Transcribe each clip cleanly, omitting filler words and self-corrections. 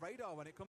radar when it comes.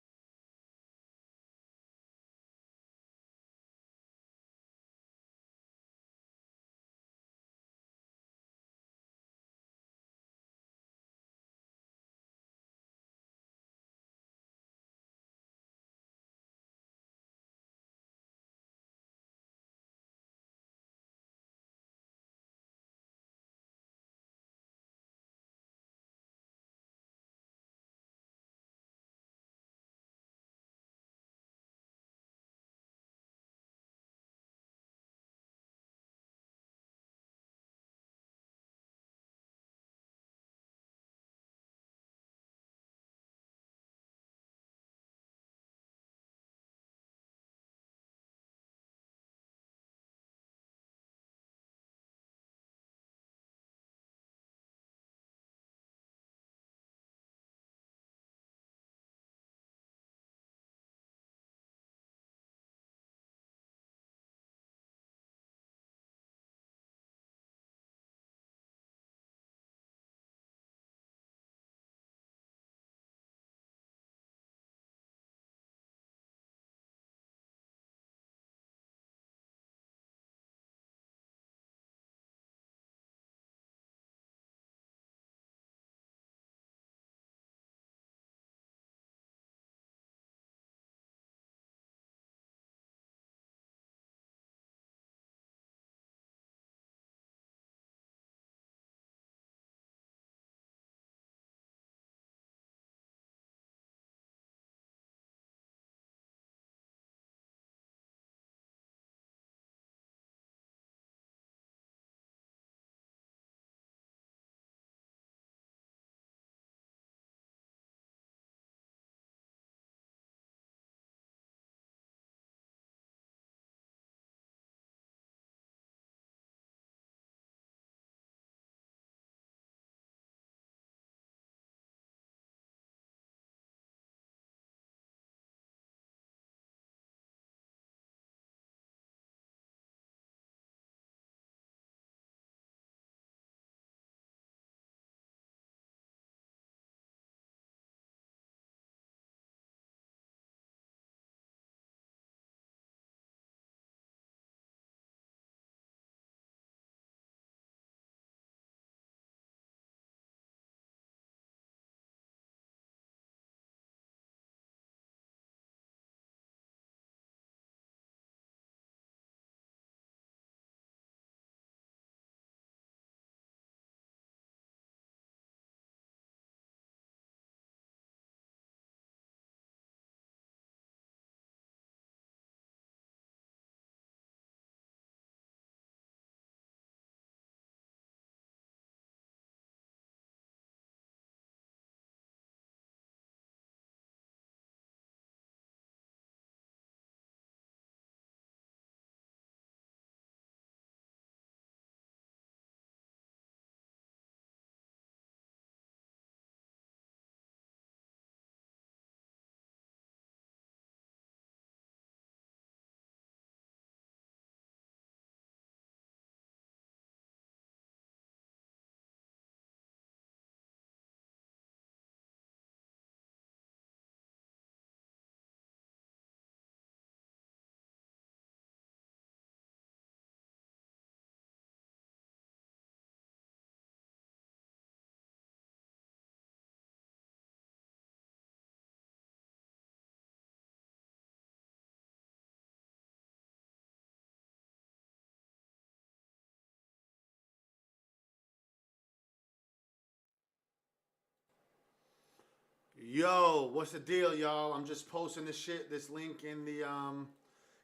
Yo, what's the deal, y'all? I'm just posting this link in the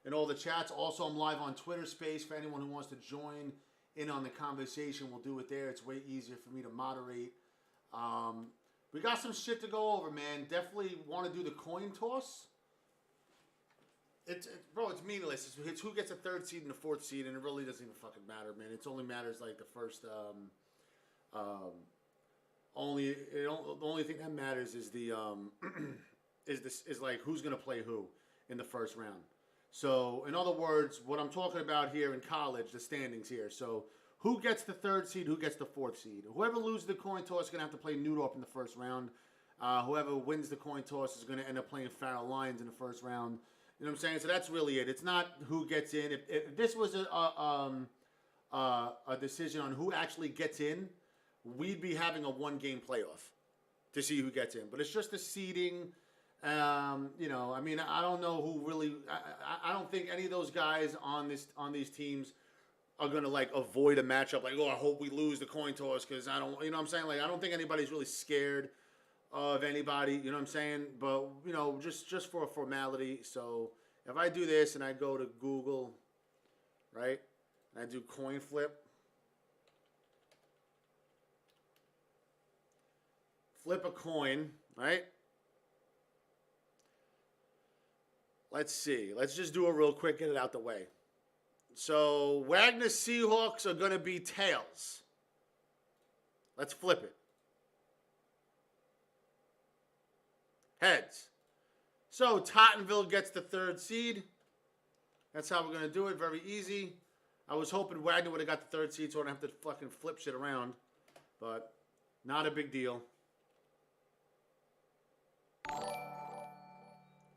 in all the chats. Also, I'm live on Twitter Space for anyone who wants to join in on the conversation. We'll do it there. It's way easier for me to moderate. We got some shit to go over, man. Definitely want to do the coin toss. Bro, it's meaningless. It's who gets a third seed and a fourth seed, and it really doesn't even fucking matter, man. It only matters like the first. The only thing that matters is the is like who's gonna play who in the first round. So in other words, what I'm talking about here in college, the standings here. So who gets the third seed? Who gets the fourth seed? Whoever loses the coin toss is gonna have to play Newdorf in the first round. Whoever wins the coin toss is going to end up playing Farrell Lions in the first round. You know what I'm saying? So that's really it. It's not who gets in. If this was a decision on who actually gets in, we'd be having a one-game playoff to see who gets in. But it's just the seeding. You know, I mean, I don't know who really. I don't think any of those guys on these teams are gonna like avoid a matchup. Like, oh, I hope we lose the coin toss because I don't. You know what I'm saying? Like, I don't think anybody's really scared of anybody. You know what I'm saying? But you know, just for a formality. So if I do this and I go to Google, right, and I do coin flip. Flip a coin, right? Let's see. Let's just do it real quick, get it out the way. So, Wagner Seahawks are going to be tails. Let's flip it. Heads. So, Tottenville gets the 3rd seed. That's how we're going to do it. Very easy. I was hoping Wagner would have got the 3rd seed so I don't have to fucking flip shit around. But, not a big deal.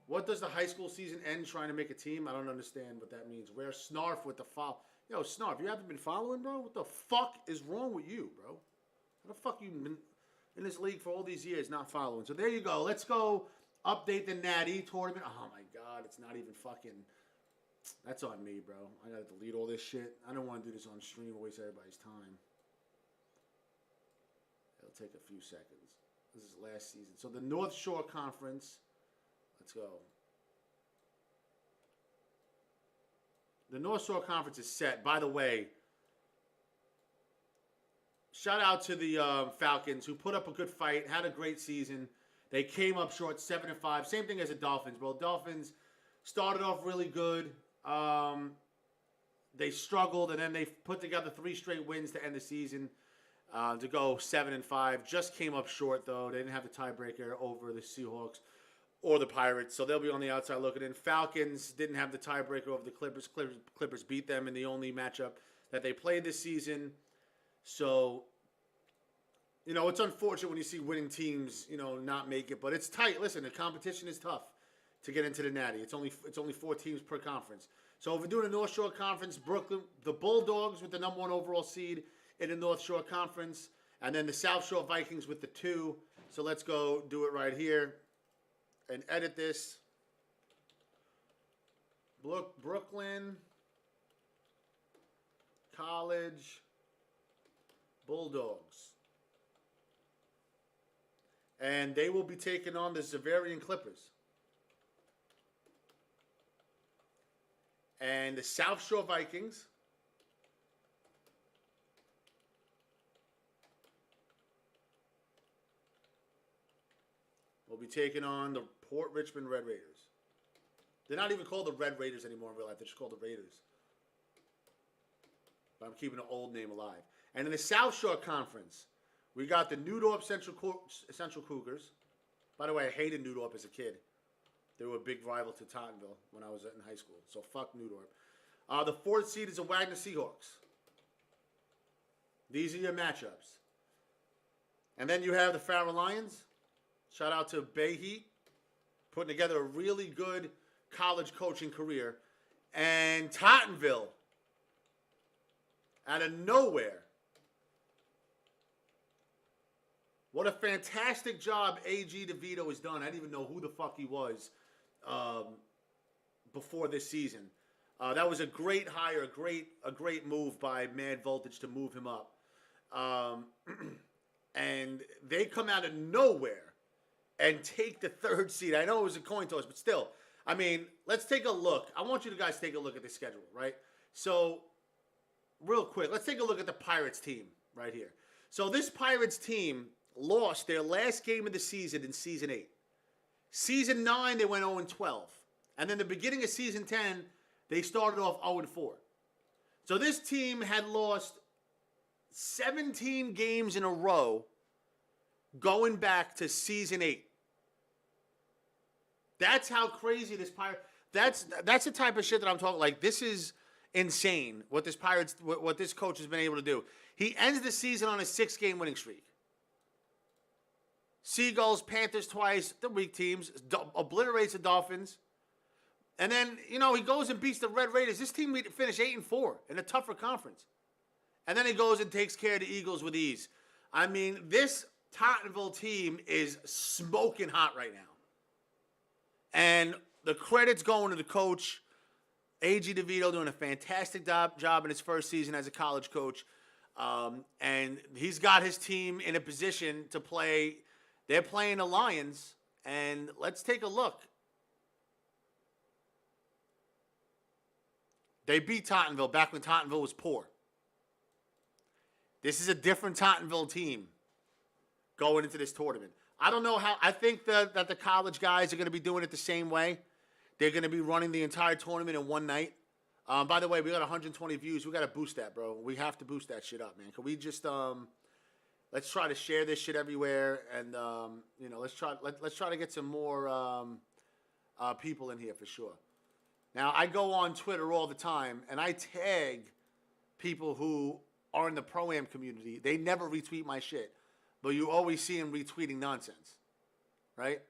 What does the high school season end trying to make a team? I don't understand what that means. Where Snarf with the follow. Yo, Snarf, you haven't been following, bro? What the fuck is wrong with you, bro? How the fuck you been in this league for all these years not following? So there you go. Let's go update the Natty tournament. Oh, my God. It's not even fucking... That's on me, bro. I got to delete all this shit. I don't want to do this on stream and waste everybody's time. It'll take a few seconds. This is last season. So the North Shore Conference... Let's go. The North Shore Conference is set. By the way, shout out to the Falcons who put up a good fight, had a great season. They came up short 7-5. Same thing as the Dolphins, bro. Dolphins started off really good. They struggled, and then they put together 3 straight wins to end the season to go 7-5. Just came up short, though. They didn't have the tiebreaker over the Seahawks or the Pirates, so they'll be on the outside looking in. Falcons didn't have the tiebreaker over the Clippers. Clippers beat them in the only matchup that they played this season. So, you know, it's unfortunate when you see winning teams, you know, not make it, but it's tight. Listen, the competition is tough to get into the Natty. It's only 4 teams per conference. So if we're doing a North Shore Conference, Brooklyn, the Bulldogs with the #1 overall seed in the North Shore Conference, and then the South Shore Vikings with the 2. So let's go do it right here. And edit this. Brooklyn College Bulldogs. And they will be taking on the Xaverian Clippers. And the South Shore Vikings will be taking on the Port Richmond Red Raiders. They're not even called the Red Raiders anymore in real life. They're just called the Raiders. But I'm keeping the old name alive. And in the South Shore Conference, we got the New Dorp Central Cougars. By the way, I hated New Dorp as a kid. They were a big rival to Tottenville when I was in high school. So fuck New Dorp. The 4th seed is the Wagner Seahawks. These are your matchups. And then you have the Farrell Lions. Shout out to Bay Heat, putting together a really good college coaching career. And Tottenville, out of nowhere. What a fantastic job A.G. DeVito has done. I didn't even know who the fuck he was before this season. That was a great hire, a great move by Mad Voltage to move him up. And they come out of nowhere and take the 3rd seed. I know it was a coin toss, but still. I mean, let's take a look. I want you to guys take a look at the schedule, right? So, real quick, let's take a look at the Pirates team right here. So, this Pirates team lost their last game of the season in Season 8. Season 9, they went 0-12. And then the beginning of Season 10, they started off 0-4. So, this team had lost 17 games in a row going back to Season 8. That's how crazy this Pirate. That's the type of shit that I'm talking. Like, this is insane. What this coach has been able to do. He ends the season on a 6-game winning streak. Seagulls, Panthers twice, the weak teams, obliterates the Dolphins. And then, he goes and beats the Red Raiders. This team finished 8-4 in a tougher conference. And then he goes and takes care of the Eagles with ease. I mean, this Tottenville team is smoking hot right now. And the credit's going to the coach, A.G. DeVito, doing a fantastic job in his first season as a college coach. And he's got his team in a position to play. They're playing the Lions, and let's take a look. They beat Tottenville back when Tottenville was poor. This is a different Tottenville team going into this tournament. I don't know how. I think that the college guys are going to be doing it the same way. They're going to be running the entire tournament in one night. By the way, we got 120 views. We got to boost that, bro. We have to boost that shit up, man. Can we just let's try to share this shit everywhere, and let's try to get some more people in here for sure. Now, I go on Twitter all the time, and I tag people who are in the Pro-Am community. They never retweet my shit, but you always see them retweeting nonsense, right?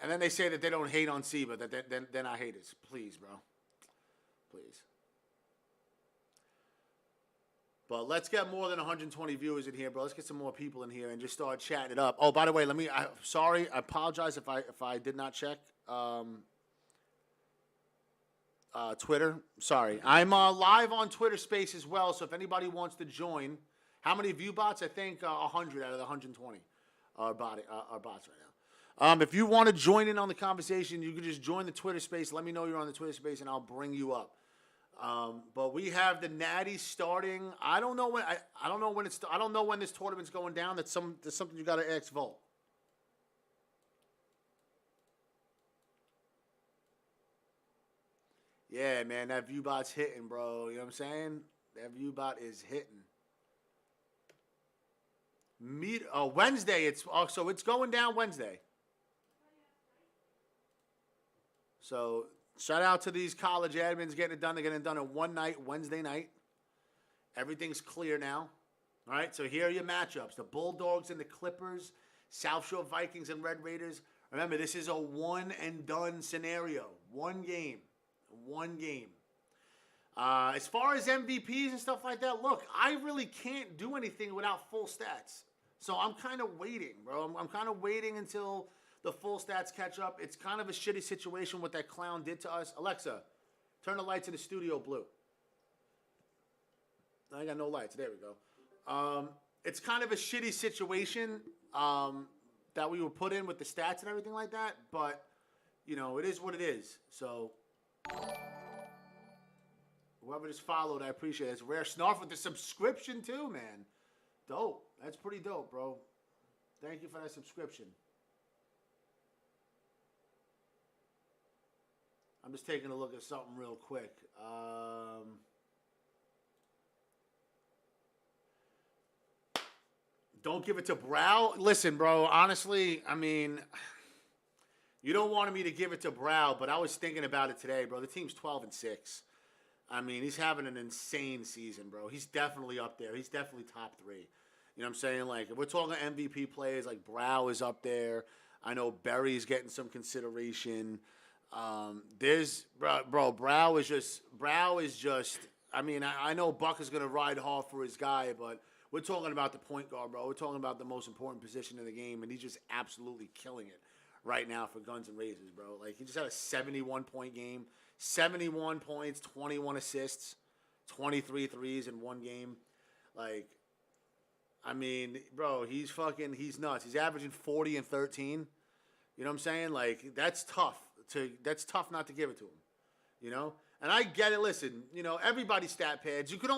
And then they say that they don't hate on Seba, that they're not haters. Please, bro. Please. But let's get more than 120 viewers in here, bro. Let's get some more people in here and just start chatting it up. Oh, by the way, I apologize if I did not check Twitter. Sorry. I'm live on Twitter Space as well, so if anybody wants to join, how many view bots? I think 100 out of the 120 are bots right now. If you want to join in on the conversation, you can just join the Twitter Space. Let me know you're on the Twitter Space, and I'll bring you up. But we have the Natty starting. I don't know when. I don't know when it's. I don't know when this tournament's going down. That's something you got to ask Volt. Yeah, man, that viewbot's hitting, bro. You know what I'm saying? That viewbot is hitting. Wednesday. So it's going down Wednesday. So shout out to these college admins getting it done. They're getting it done in one night, Wednesday night. Everything's clear now. All right, so here are your matchups. The Bulldogs and the Clippers, South Shore Vikings and Red Raiders. Remember, this is a one-and-done scenario. One game. As far as MVPs and stuff like that, look, I really can't do anything without full stats. So I'm kind of waiting, bro. I'm kind of waiting until the full stats catch up. It's kind of a shitty situation what that clown did to us. Alexa, turn the lights in the studio blue. I got no lights. There we go. It's kind of a shitty situation that we were put in with the stats and everything like that. But, it is what it is. So whoever just followed, I appreciate it. It's Rare Snarf with the subscription too, man. Dope. That's pretty dope, bro. Thank you for that subscription. I'm just taking a look at something real quick. Don't give it to Brow. Listen, bro, honestly, I mean, you don't want me to give it to Brow, but I was thinking about it today, bro. The team's 12-6. I mean, he's having an insane season, bro. He's definitely up there. He's definitely top 3. You know what I'm saying? Like, if we're talking MVP players, like Brow is up there. I know Berry's getting some consideration. Brow is just, I mean, I know Buck is going to ride hard for his guy, but we're talking about the point guard, bro. We're talking about the most important position in the game, and he's just absolutely killing it right now for Guns and Razors, bro. Like, he just had a 71-point game, 71 points, 21 assists, 23 threes in one game. Like, I mean, bro, he's nuts. He's averaging 40 and 13. You know what I'm saying? Like, that's tough not to give it to him, And I get it. Listen, everybody's stat pads. You can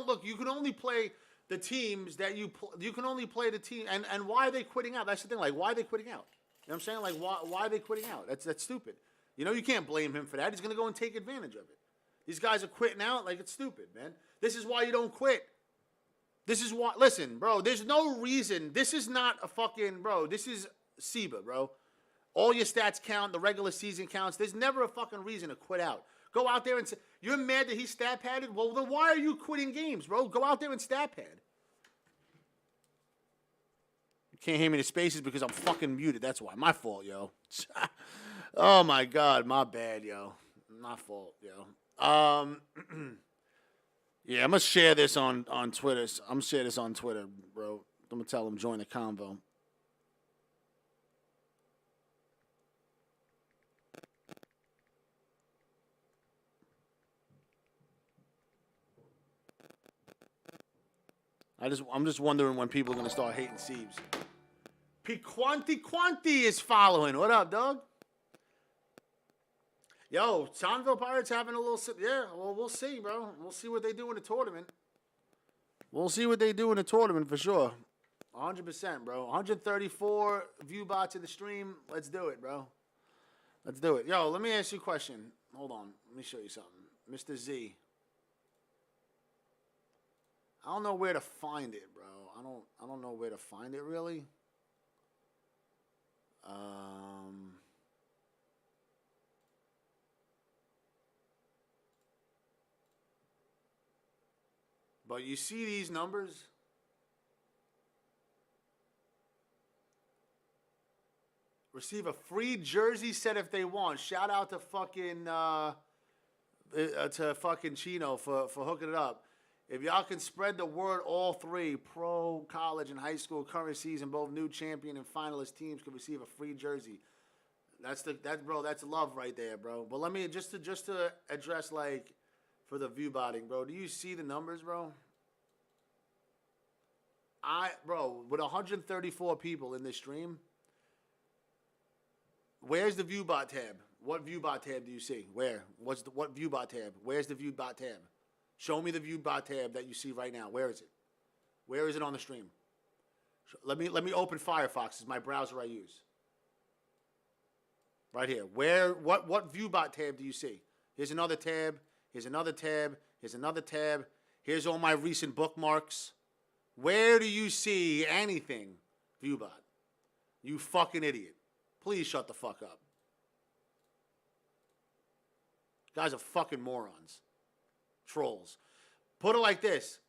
only play the teams that you can only play the team. And why are they quitting out? That's the thing. Like, why are they quitting out? You know what I'm saying? Like, why are they quitting out? That's stupid. You can't blame him for that. He's going to go and take advantage of it. These guys are quitting out. Like, it's stupid, man. This is why you don't quit. This is why. Listen, bro, there's no reason. This is not a fucking, bro. This is SEBA, bro. All your stats count. The regular season counts. There's never a fucking reason to quit out. Go out there and say, you're mad that he stat padded? Well, then why are you quitting games, bro? Go out there and stat pad. Can't hear me in the spaces because I'm fucking muted. That's why. My fault, yo. Oh my God, my bad, yo. My fault, yo. Yeah, I'm gonna share this on Twitter. I'm gonna share this on Twitter, bro. I'm gonna tell them join the convo. I'm just wondering when people are gonna start hating Siebes. Quanti is following. What up, dog? Yo, Sonville Pirates having a little... Yeah, well, we'll see, bro. We'll see what they do in the tournament. We'll see what they do in the tournament for sure. 100%, bro. 134 view bots in the stream. Let's do it, bro. Let's do it. Yo, let me ask you a question. Hold on. Let me show you something. Mr. Z. I don't know where to find it, bro. I don't know where to find it, really. But you see these numbers? Receive a free jersey set if they want. Shout out to fucking Chino for hooking it up. If y'all can spread the word, all three pro, college, and high school current season, both new champion and finalist teams could receive a free jersey. That's love right there, bro. But let me just to address like for the view botting, bro. Do you see the numbers, bro? With 134 people in this stream, where's the view bot tab? What view bot tab do you see? Where? What view bot tab? Where's the view bot tab? Show me the view bot tab that you see right now. Where is it? Where is it on the stream? Let me open Firefox. It's my browser I use. Right here. What view bot tab do you see? Here's another tab. Here's another tab. Here's another tab. Here's all my recent bookmarks. Where do you see anything, ViewBot? You fucking idiot. Please shut the fuck up. Guys are fucking morons. Trolls. Put it like this.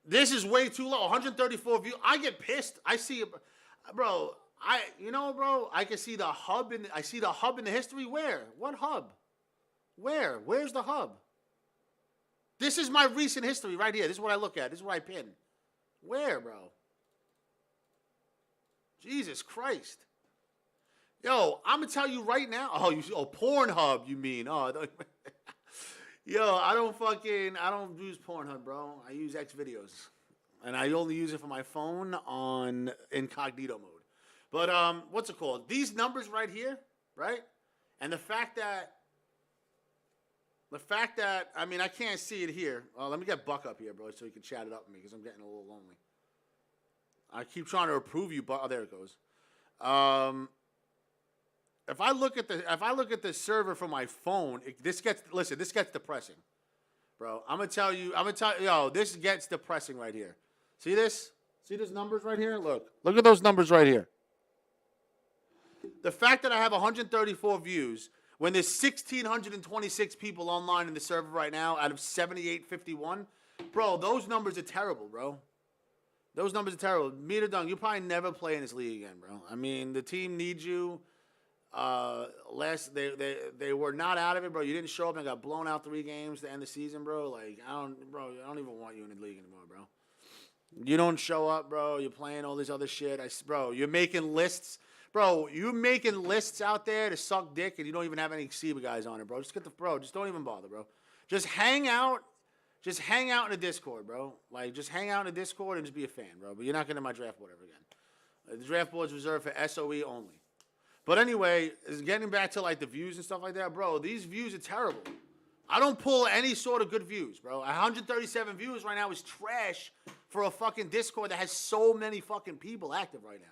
This is way too low. 134 views. I get pissed. I see it. Bro, I can see the hub in the history. Where? What hub? Where? Where's the hub? This is my recent history right here. This is what I look at. This is what I pin. Where, bro? Jesus Christ. Yo, I'm going to tell you right now. Pornhub, you mean. Yo, I don't use Pornhub, bro. I use Xvideos. And I only use it for my phone on incognito mode. But, what's it called? These numbers right here, right? And the fact that, I mean, I can't see it here. Let me get Buck up here, bro, so he can chat it up with me because I'm getting a little lonely. I keep trying to approve you, Buck. Oh, there it goes. If I look at the server from my phone, this gets depressing, bro. I'm gonna tell you, yo, this gets depressing right here. See this? See those numbers right here? Look at those numbers right here. The fact that I have 134 views when there's 1,626 people online in the server right now out of 7,851, bro, those numbers are terrible, bro. Those numbers are terrible. Meter Dung, you'll probably never play in this league again, bro. I mean, the team needs you. They were not out of it, bro. You didn't show up and got blown out 3 games to end the season, bro. Like, I don't even want you in the league anymore, bro. You don't show up, bro. You're playing all this other shit. Bro, you're making lists. Bro, you're making lists out there to suck dick, and you don't even have any SIBA guys on it, bro. Just don't even bother, bro. Just hang out. Just hang out in the Discord, bro. Like, just hang out in the Discord and just be a fan, bro. But you're not getting my draft board ever again. The draft board's reserved for SOE only. But anyway, getting back to, like, the views and stuff like that, bro, these views are terrible. I don't pull any sort of good views, bro. 137 views right now is trash for a fucking Discord that has so many fucking people active right now.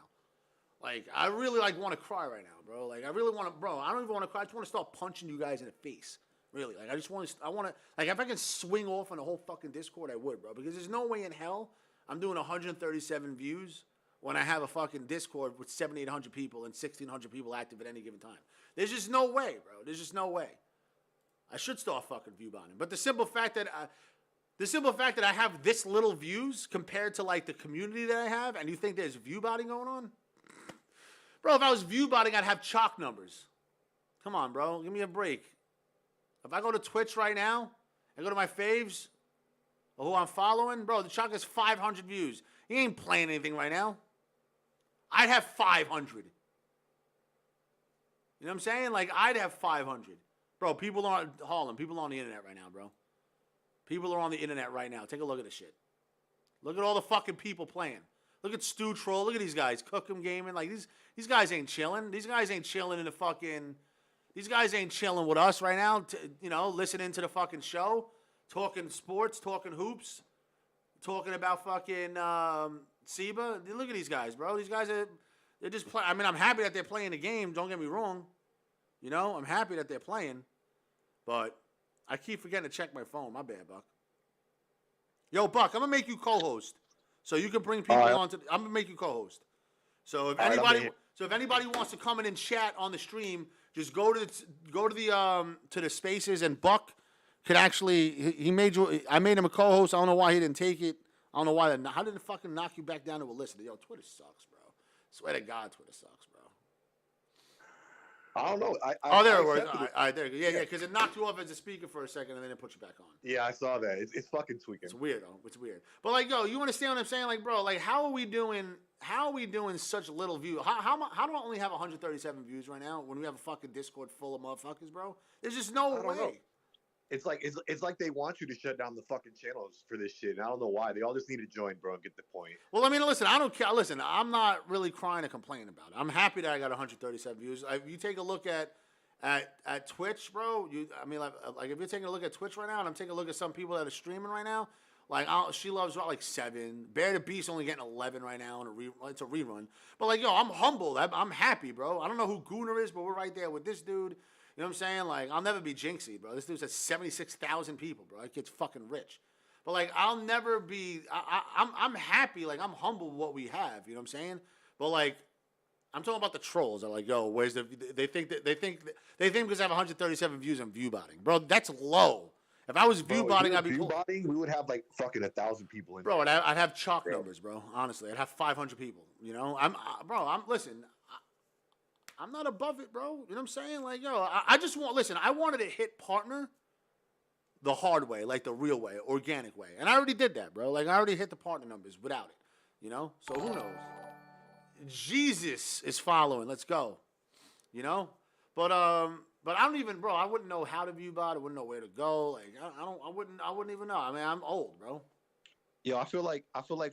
Like, I really, like, want to cry right now, bro. Like, I really want to, bro, I don't even want to cry. I just want to start punching you guys in the face. Really. Like, I want to, like, if I can swing off on the whole fucking Discord, I would, bro. Because there's no way in hell I'm doing 137 views when I have a fucking Discord with 7,800 people and 1,600 people active at any given time. There's just no way, bro. There's just no way. I should start fucking view bonding. But the simple fact that The simple fact that I have this little views compared to like the community that I have, and you think there's view botting going on? Bro, if I was view botting, I'd have chalk numbers. Come on, bro. Give me a break. If I go to Twitch right now and go to my faves or who I'm following, bro, the chalk has 500 views. He ain't playing anything right now. I'd have 500. You know what I'm saying? Like, I'd have 500. Bro, people aren't, Harlem, people are on the internet right now, bro. People are on the internet right now. Take a look at this shit. Look at all the fucking people playing. Look at Stu Troll. Look at these guys. Cookum Gaming. Like, these guys ain't chilling. These guys ain't chilling in the fucking... These guys ain't chilling with us right now, you know, listening to the fucking show, talking sports, talking hoops, talking about fucking Seba. Look at these guys, bro. These guys they're just playing. I mean, I'm happy that they're playing the game. Don't get me wrong. You know, I'm happy that they're playing. But I keep forgetting to check my phone. My bad, Buck. Yo, Buck, I'm going to make you co-host. So you can bring people on to... I'm going to make you co-host. So if anybody wants to come in and chat on the stream... Just go to the spaces, and Buck could actually he made you. I made him a co-host. I don't know why he didn't take it. I don't know why. How did it fucking knock you back down to a list? Yo, Twitter sucks, bro. Swear to God, Twitter sucks, bro. I don't know. There it was. All right, there you go. Yeah, because it knocked you off as a speaker for a second, and then it put you back on. Yeah, I saw that. It's fucking tweaking. It's weird, though. It's weird. But like, yo, you understand what I'm saying? Like, bro, like, how are we doing such little view? How do I only have 137 views right now when we have a fucking Discord full of motherfuckers, bro? There's just no way. Know. It's like they want you to shut down the fucking channels for this shit. And I don't know why. They all just need to join, bro, and get the point. Well, I mean, listen, I don't care. Listen, I'm not really crying or complaining about it. I'm happy that I got 137 views. If you take a look at Twitch, bro, like if you're taking a look at Twitch right now, and I'm taking a look at some people that are streaming right now, like She Loves like 7, Bear the Beast only getting 11 right now, and it's a rerun. But like, yo, I'm humbled. I'm happy, bro. I don't know who Gooner is, but we're right there with this dude. You know what I'm saying? Like, I'll never be Jinxie, bro. This dude's at 76,000 people, bro. That kid's fucking rich. But like, I'll never be. I'm happy. Like, I'm humble with what we have. You know what I'm saying? But like, I'm talking about the trolls. They're like, yo, where's the? They think because I have 137 views, I'm view botting, bro. That's low. If I was view botting, I'd be view botting. We would have like fucking 1,000 people in. Bro, I'd have chalk numbers, bro. Honestly, I'd have 500 people. You know, listen. I'm not above it, bro. You know what I'm saying? Like, yo, I just want. Listen, I wanted to hit partner the hard way, like the real way, organic way, and I already did that, bro. Like, I already hit the partner numbers without it. You know, so who knows? Jesus is following. Let's go. You know, but I don't even, bro. I wouldn't know how to view bot. I wouldn't know where to go. Like, I wouldn't even know. I mean, I'm old, bro. Yo, I feel like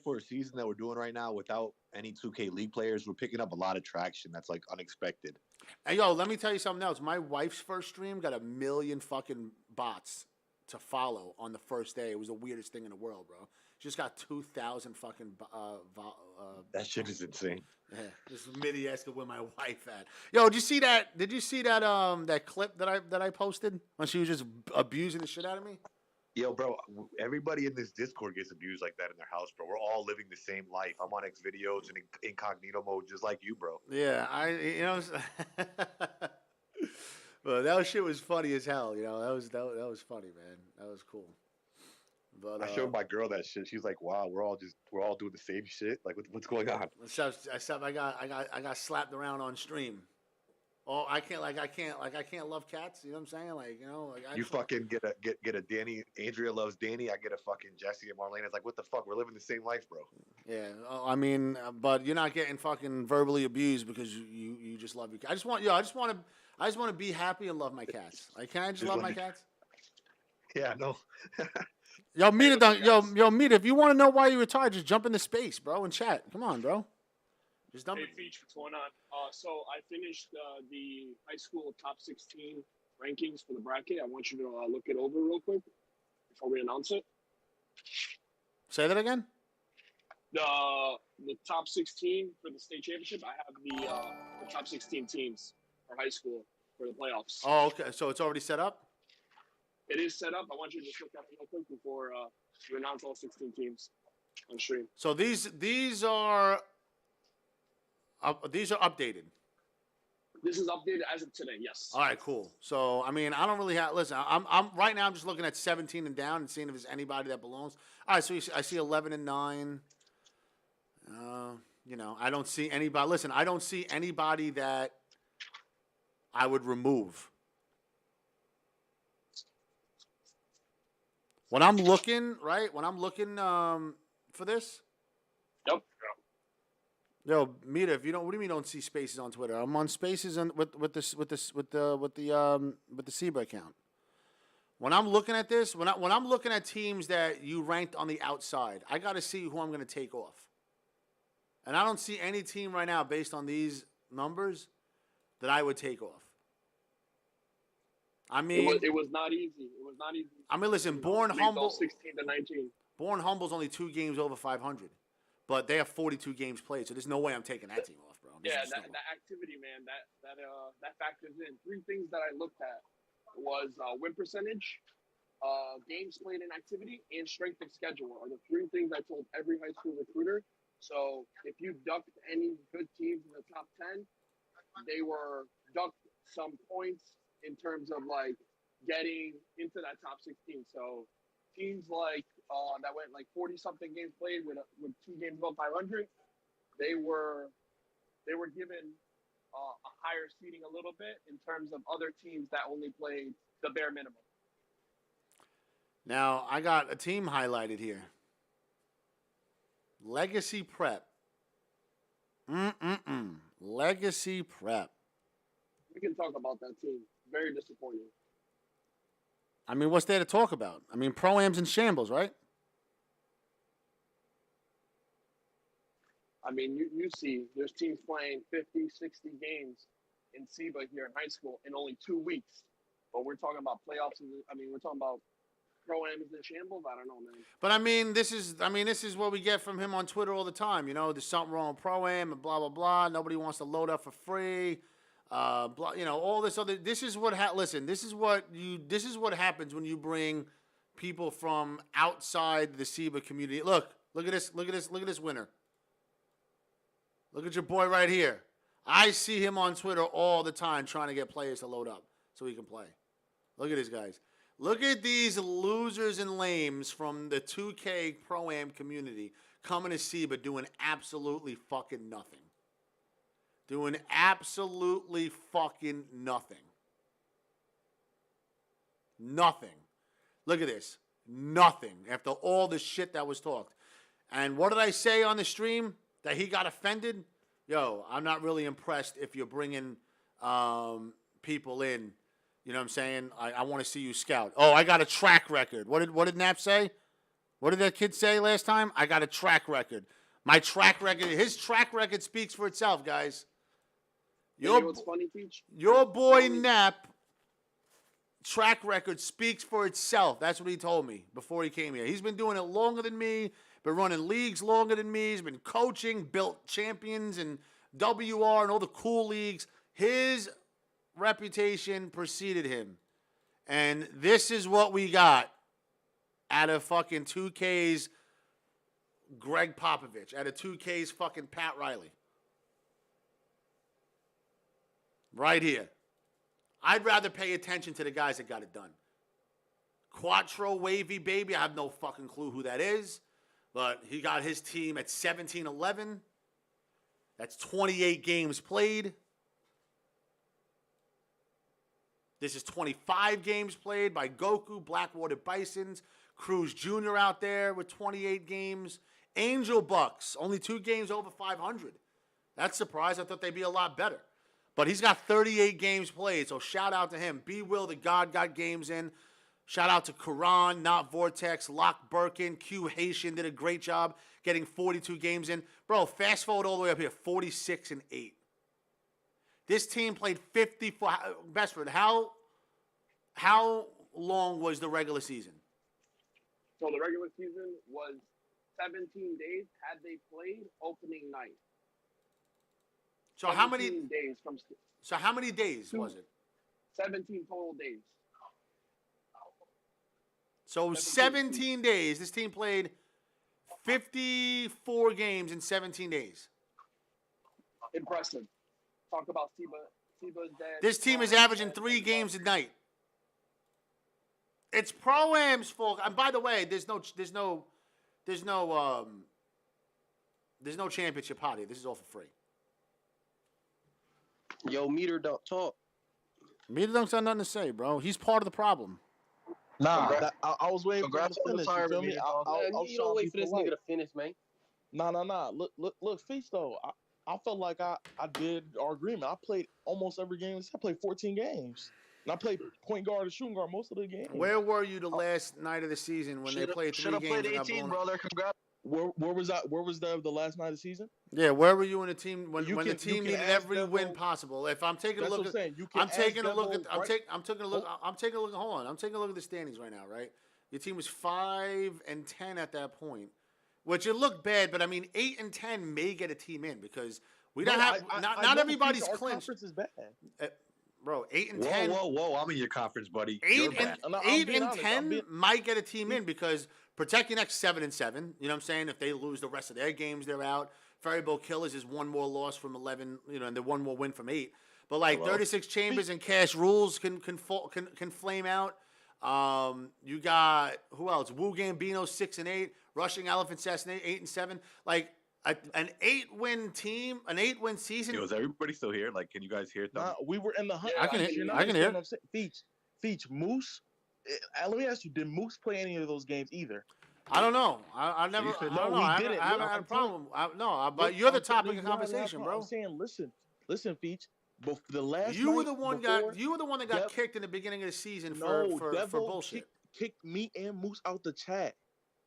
for a season that we're doing right now without any 2K League players, we're picking up a lot of traction. That's like unexpected. Hey, yo, let me tell you something else. My wife's first stream got 1 million fucking bots to follow on the first day. It was the weirdest thing in the world, bro. She just got 2,000 fucking. That shit is insane. Yeah, this is Mitty asking where my wife at. Yo, did you see that? Did you see that that clip that I posted when she was just abusing the shit out of me? Yo, bro, everybody in this Discord gets abused like that in their house, bro. We're all living the same life. I'm on X videos and incognito mode just like you, bro. Yeah, but that shit was funny as hell. You know, that was funny, man. That was cool. But I showed my girl that shit. She's like, "Wow, we're all doing the same shit. Like, what's going on?" I got slapped around on stream. Oh, I can't love cats. You know what I'm saying? Like, you know, like you fucking get a Danny. Andrea loves Danny. I get a fucking Jesse and Marlene. It's like, what the fuck? We're living the same life, bro. Yeah, I mean, but you're not getting fucking verbally abused because you just love your cat. I just want to be happy and love my cats. Like, can I just love my cats? Yeah, no. Yo, Mita, if you want to know why you retired, just jump into space, bro, and chat. Come on, bro. Just dump. Hey, Feach, what's going on? So I finished the high school top 16 rankings for the bracket. I want you to look it over real quick before we announce it. Say that again. The top 16 for the state championship. I have the top 16 teams for high school for the playoffs. Oh, okay. So it's already set up? It is set up. I want you to just look at it real quick before you announce all 16 teams on stream. So these are updated. This is updated as of today. Yes. All right, cool. So, I mean, I don't really have. Listen, I'm right now. I'm just looking at 17 and down and seeing if there's anybody that belongs. All right, so I see 11 and 9. You know, I don't see anybody. Listen, I don't see anybody that I would remove. When I'm looking, right? When I'm looking for this, Yep. yo, Mita, if you don't, what do you mean you don't see Spaces on Twitter? I'm on Spaces with the SIBA account. When I'm looking at this, when I'm looking at teams that you ranked on the outside, I got to see who I'm going to take off. And I don't see any team right now based on these numbers that I would take off. I mean, it was not easy. It was not easy. I mean, listen, Born Humble, 16 to 19. Born Humble's only 2 games over 500, but they have 42 games played, so there's no way I'm taking that team off, bro. Yeah, that activity, man, that factors in. 3 things that I looked at was win percentage, games played in activity, and strength of schedule are the 3 things I told every high school recruiter. So if you ducked any good teams in the top 10, they were ducked some points in terms of like getting into that top 16. So teams like that went like 40 something games played with 2 games above 500, they were given a higher seeding a little bit in terms of other teams that only played the bare minimum. Now I got a team highlighted here. Legacy Prep. Legacy Prep. We can talk about that team. Very disappointing. I mean, what's there to talk about? I mean, Pro-Am's in shambles, right? I mean, you see there's teams playing 50, 60 games in SIBA here in high school in only 2 weeks. But we're talking about playoffs. We're talking about Pro-Am is in shambles. I don't know, man. But I mean, this is what we get from him on Twitter all the time. You know, there's something wrong with Pro-Am and blah, blah, blah. Nobody wants to load up for free. Blah, you know, all this other. This is what listen. This is what happens when you bring people from outside the SIBA community. Look at this winner. Look at your boy right here. I see him on Twitter all the time trying to get players to load up so he can play. Look at these guys. Look at these losers and lames from the 2K Pro-Am community coming to SIBA doing absolutely fucking nothing. Doing absolutely fucking nothing. Nothing. Look at this. Nothing. After all the shit that was talked. And what did I say on the stream? That he got offended? Yo, I'm not really impressed if you're bringing people in. You know what I'm saying? I want to see you scout. Oh, I got a track record. What did Knapp say? What did that kid say last time? I got a track record. My track record, his track record speaks for itself, guys. You know what's funny, Teach? Your boy Knapp track record speaks for itself. That's what he told me before he came here. He's been doing it longer than me, been running leagues longer than me. He's been coaching, built champions and WR and all the cool leagues. His reputation preceded him. And this is what we got out of fucking 2K's Greg Popovich, out of 2K's fucking Pat Riley. Right here. I'd rather pay attention to the guys that got it done. Quattro Wavy Baby, I have no fucking clue who that is. But he got his team at 17-11. That's 28 games played. This is 25 games played by Goku, Blackwater Bisons, Cruz Jr. out there with 28 games. Angel Bucks, only 2 games over 500. That's surprised. I thought they'd be a lot better. But he's got 38 games played, so shout out to him. B. Will, the God, got games in. Shout out to Karan, Not Vortex, Locke Birkin, Q Haitian did a great job getting 42 games in. Bro, fast forward all the way up here, 46-8. This team played 54. Bestford, how long was the regular season? So the regular season was 17 days had they played opening night. So how many days from? So how many days was it? 17 total days. So 17 days. This team played 54 games in 17 days. Impressive. Talk about Tebow's dead. This team is averaging 3 games a night. It's Pro-Am's fault. And by the way, there's no championship party. This is all for free. Yo, Meter don't talk. Meter don't have nothing to say, bro. He's part of the problem. Nah, Congrats- I was waiting for him Congrats to on the finish. You retirement, feel me? Meter. I was You trying don't to wait be for this polite. nigga to finish, man. Nah. Look, Feast though. I felt like I did our agreement. I played almost every game. I played 14 games. And I played point guard and shooting guard most of the games. Where were you the last night of the season when they played 3 Should have games played and got 18, blown up? brother. Congrats. Where was that? Where was the last night of the season? Yeah, where were you in the team when You the can- team you can needed ask every Devo- win possible? If I'm taking a That's look what I'm at, saying. You can I'm taking a ask look at, Devo right- I'm taking a look. Hold on, I'm taking a look at the standings right now. Right, your team was 5-10 at that point, which it looked bad, but I mean 8-10 may get a team in because we don't No, have I not know everybody's our clinched, conference is bad. bro. 8-10. Whoa! I'm in your conference, buddy. 8 You're and bad. No, I'm 8 being and honest. 10 might get a team in because protect your next 7-7. You know what I'm saying? If they lose the rest of their games, they're out. Faribault Killers is 1 more loss from 11. You know, and they're 1 more win from 8. But like Hello? 36 Chambers and Cash Rules can flame out. You got who else? Wu Gambino 6-8. Rushing Elephant Assassin 8-7. Like an 8-win team, an 8-win season. Yo, is everybody still here? Like, can you guys hear them? Nah, we were in the hunt. I can hear- You're not I can hear. understanding what I'm saying. Feach, Moose. Let me ask you: did Moose play any of those games either? I don't know. I never. You said I no, don't know. we I haven't, didn't. I haven't Look, had a I'm telling- problem. But Look, you're the I'm telling topic you, of you don't have conversation, problem. bro. I'm saying, listen, Feach. But the last You were night the one before, you were the one that got Dev- kicked in the beginning of the season No, for Devo bullshit. kicked me and Moose out the chat.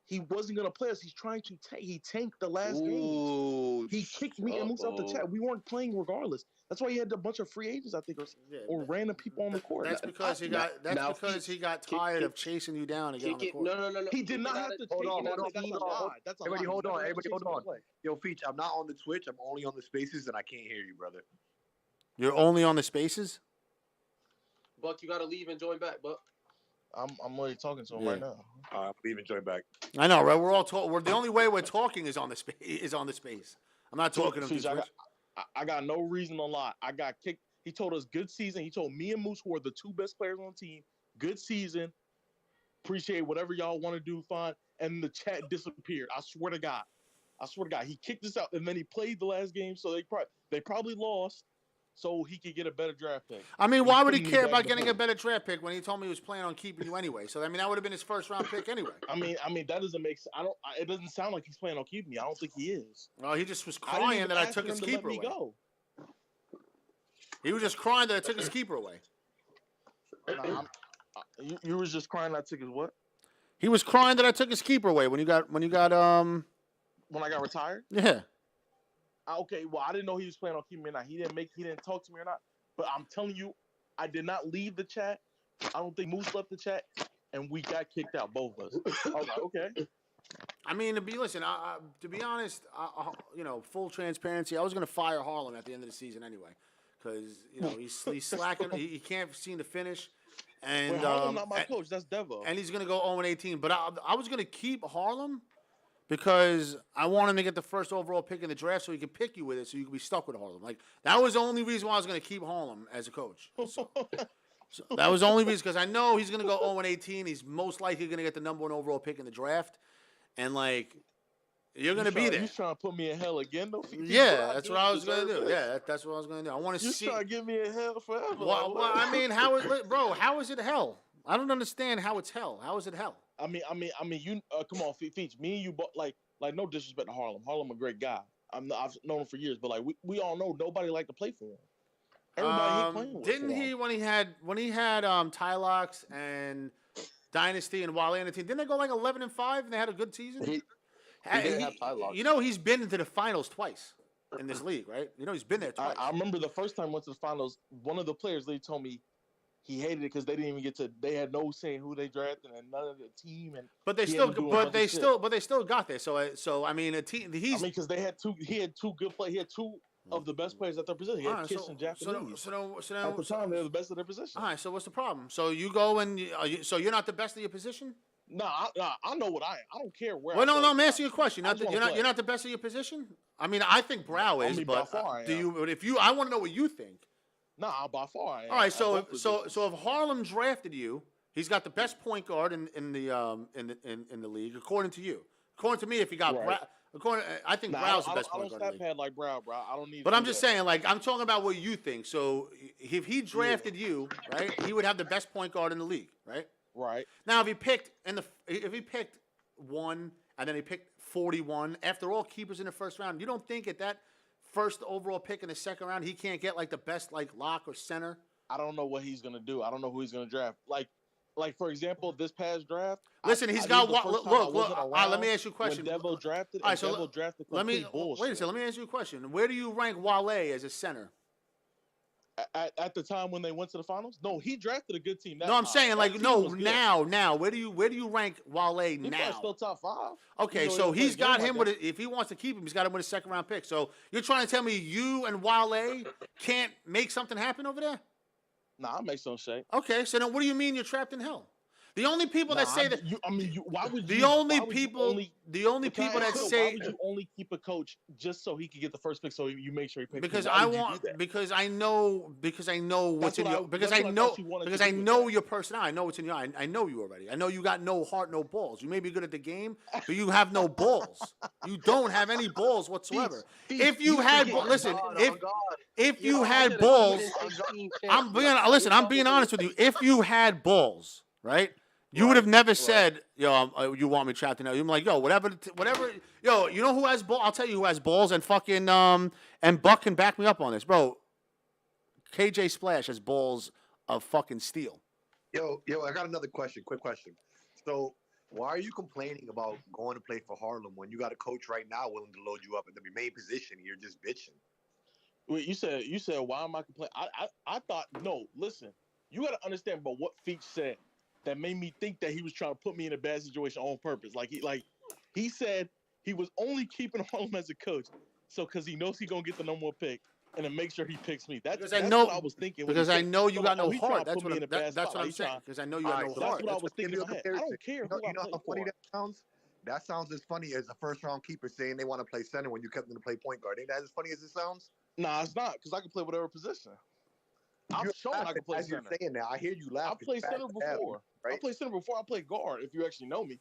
He wasn't gonna play us. He's trying to tank. He tanked the last game. Ooh. He kicked me and Moose out the chat. We weren't playing regardless. That's why he had a bunch of free agents, I think, or random people on the court. That's because he got. That's now, because he got kick- tired kick- of chasing you down and getting on Kick the it. court. No. He did not have to Hold take on, it. hold on, That's a hold on. lie. That's a Everybody lie. hold He's on, never everybody chased hold him to on. play. Yo, Feach, I'm not on the Twitch. I'm only on the Spaces, and I can't hear you, brother. You're only on the spaces. Buck, you gotta leave and join back, Buck. I'm already talking to him Yeah. right now. I'm leaving. Join back. I know, right? We're all talking. We're the only way we're talking is on the space. I'm not talking to him. Feach, through Twitch. I got no reason to lie. I got kicked. He told us good season. He told me and Moose, who are the 2 best players on the team, good season. Appreciate whatever y'all want to do, fine. And the chat disappeared. I swear to God. He kicked us out, and then he played the last game, so they probably lost, so he could get a better draft pick. I mean, why would he He's care putting me about back getting a before. better draft pick when he told me he was planning on keeping you anyway? So I mean, that would have been his first round pick anyway. I mean that doesn't make sense. It doesn't sound like he's planning on keeping me. I don't think he is. Well, he just was I didn't crying even that I ask took him his to let keeper me away. go. He was just crying that I took his keeper away. Nah, you was just crying I took his what? He was crying that I took his keeper away when you got When I got retired? yeah. Okay, well I didn't know he was planning on keeping me or not. He didn't talk to me or not. But I'm telling you, I did not leave the chat. I don't think Moose left the chat, and we got kicked out, both of us. I was like, okay. I mean, to be honest, full transparency, I was going to fire Harlem at the end of the season anyway, because he's slacking. he can't seem to finish, and Wait, Harlem not my coach. That's Devo. and he's going to go 0-18. But I was going to keep Harlem because I want him to get the first overall pick in the draft, so he can pick you with it, so you can be stuck with Harlem. Like that was the only reason why I was going to keep Harlem as a coach. So that was the only reason, because I know he's going to go 0-18. He's most likely going to get the number 1 overall pick in the draft. And, like, you're going to be there. You trying to put me in hell again, though? Yeah, that's what I was going to do. Yeah, that's what I was going to do. I want to You see. trying to get me in hell forever? Well, I mean, how is it hell? I don't understand how it's hell. How is it hell? I mean, you come on, Feach. Me and you, like no disrespect to Harlem. Harlem a great guy. I've known him for years, but like we all know nobody liked to play for him. Everybody hate playing with Didn't for he him. when he had Tylox and Dynasty and Wale on the team? Didn't they go like 11-5 and they had a good season? He did have Tylox. You know, he's been into the finals twice in this league, right? You know, he's been there twice. I remember the first time I went to the finals. One of the players they told me he hated it because they didn't even get to. They had no say in who they drafted and none of the team. And But they he still, had to do a bunch of shit. got there. So I mean, a team. He's because they had two. He had 2 good players. He had 2 of the best players at their position. He had Alright, Kiss and Japanese. So At the time, they were the best of their position. all right. So what's the problem? So you go and so you're not the best of your position? Nah, I know what I am. I don't care where. Well, I no, play. I'm asking you a question. I just wanna play. You're not the best of your position. I mean, I think Brow I is, mean, by but far I do am. you? But if you, I want to know what you think. Nah, by far. All right, at so both so positions. so if Harlem drafted you, he's got the best point guard in the league, according to you. According to me, if he got Right. I think Nah, Brow's the I best don't point guard in the stat league. pad like Brow, bro. I don't need. But to I'm do just that. saying, like, I'm talking about what you think. So if he drafted you, right, he would have the best point guard in the league, right? Right. Now, if he picked one and then he picked 41, after all keepers in the first round, you don't think at that first overall pick in the second round he can't get like the best like lock or center? I don't know what he's gonna do. I don't know who he's gonna draft. Like for example, this past draft. Listen, he's got what? Look, Let all right, let me ask you a question. When Devo drafted, All right, and so Devo drafted let me complete bullshit. wait a second. Let me ask you a question. Where do you rank Wale as a center? At the time when they went to the finals, no, he drafted a good team. That No, I'm time. saying That like team no was good. now. Where do you rank Wale He now? probably still top 5. Okay, Even though so he he's didn't play a got game him like with if he wants to keep him, he's got him with a second round pick. So you're trying to tell me you and Wale can't make something happen over there? Nah, I make some shit. Okay, so then what do you mean you're trapped in hell? The only people that say that why would the you? only why would you people only, the only Can I people that ask you, say why would you only keep a coach just so he could get the first pick? So you make sure he picks. because him? Why I would you want do that? because I know what's in what your I- because that's I what I know thought you wanted because to I do with know that. your personality. I know what's in your I know you already. I know you got no heart, no balls. You may be good at the game, but you have no balls. You don't have any balls whatsoever. If you had listen, if you had balls, I'm being honest with you. If you had balls, right? You would have never said, "Yo, you want me trapped in there." You're like, "Yo, whatever." Yo, you know who has balls? I'll tell you who has balls, and fucking and Buck can back me up on this, bro. KJ Splash has balls of fucking steel. Yo, I got another question. Quick question. So, why are you complaining about going to play for Harlem when you got a coach right now willing to load you up in the main position? You're just bitching. Wait, you said why am I complaining? I thought no. Listen, you got to understand about what Feach said that made me think that he was trying to put me in a bad situation on purpose. He said he was only keeping Harlem as a coach, so because he knows he's gonna get the number 1 pick and to make sure he picks me. That's what I was thinking. Because I know you got no he's trying heart. to That's put me in a bad that's what spot. I'm saying. Because I know you got no Alright, so heart. That's what I was Give thinking you in a my head. I comparison. don't care You who I know play how funny for. that sounds? That sounds as funny as a first round keeper saying they want to play center when you kept them to play point guard. Ain't that as funny as it sounds? Nah, it's not because I can play whatever position. I'm You're showing I laughing can play as center. you're saying that. I hear you I laughing. played center before. I right? played center before I played guard. If you actually know me.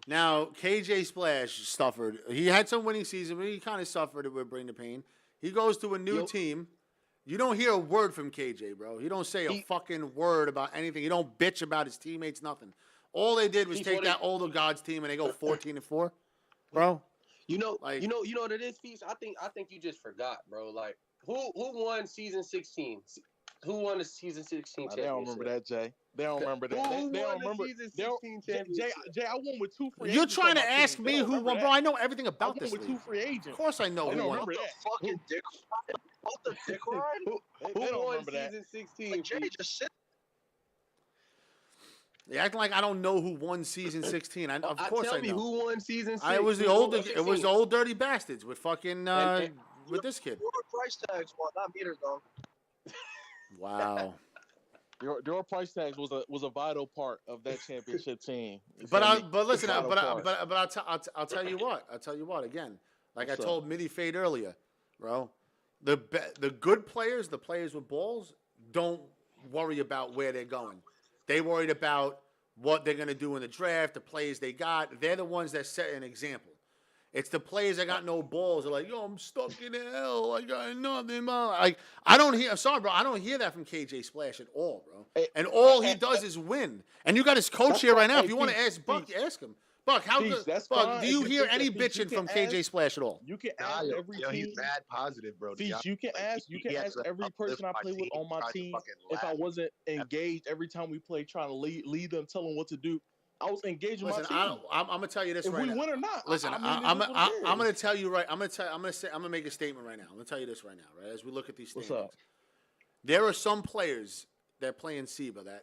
Now, KJ Splash suffered. He had some winning season, but he kind of suffered with Bring the Pain. He goes to a new team. You don't hear a word from KJ, bro. He don't say a fucking word about anything. He don't bitch about his teammates, nothing. All they did was take that older Gods team and they go 14-4, bro. You know what it is, Feast? I think you just forgot, bro. Like who won season 16? Who won the season 16 championship? They don't remember that, Jay. They don't remember that. They don't remember. Season 16 championship? Jay, I won with 2 free You're agents. trying on to my ask team. me They don't who remember won, that. bro. I know everything I about won this with league. 2 free agents. Of course I know They who don't won. remember that. Fucking dick ride. What the dick ride? They Who don't won remember that. season 16? Like, Jay Feast? just sit. You're acting like I don't know who won season 16. Of course I Tell me know. who won season 16? It was the old dirty bastards with fucking with this kid. What price tags? Well, not meters though. Wow. Your price tags was a vital part of that championship team. But listen, Vital part. I'll tell you what. I'll tell you what again. Like What's I up? told Mitty Fade earlier, bro. The good players, the players with balls, don't worry about where they're going. They worried about what they're gonna do in the draft, the players they got. They're the ones that set an example. It's the players that got no balls. They're like, yo, I'm stuck in hell. I got nothing. Like, I don't hear. I'm sorry, bro. I don't hear that from KJ Splash at all, bro. And all he does is win. And you got his coach here right now. If you want to ask Buck, ask him. Buck, how good? Buck, do you hear any bitching from KJ Splash at all? You can ask every team. He's mad positive, bro. Feast, you can ask every person I play with on my team if I wasn't engaged every time we play, trying to lead them, tell them what to do. I was engaged with Listen, my team. I'm gonna tell you this if right we now. win or not. Listen, I'm gonna tell you right. I'm gonna make a statement right now. I'm gonna tell you this right now, right? As we look at these standings, What's up? there are some players that play in SEBA that,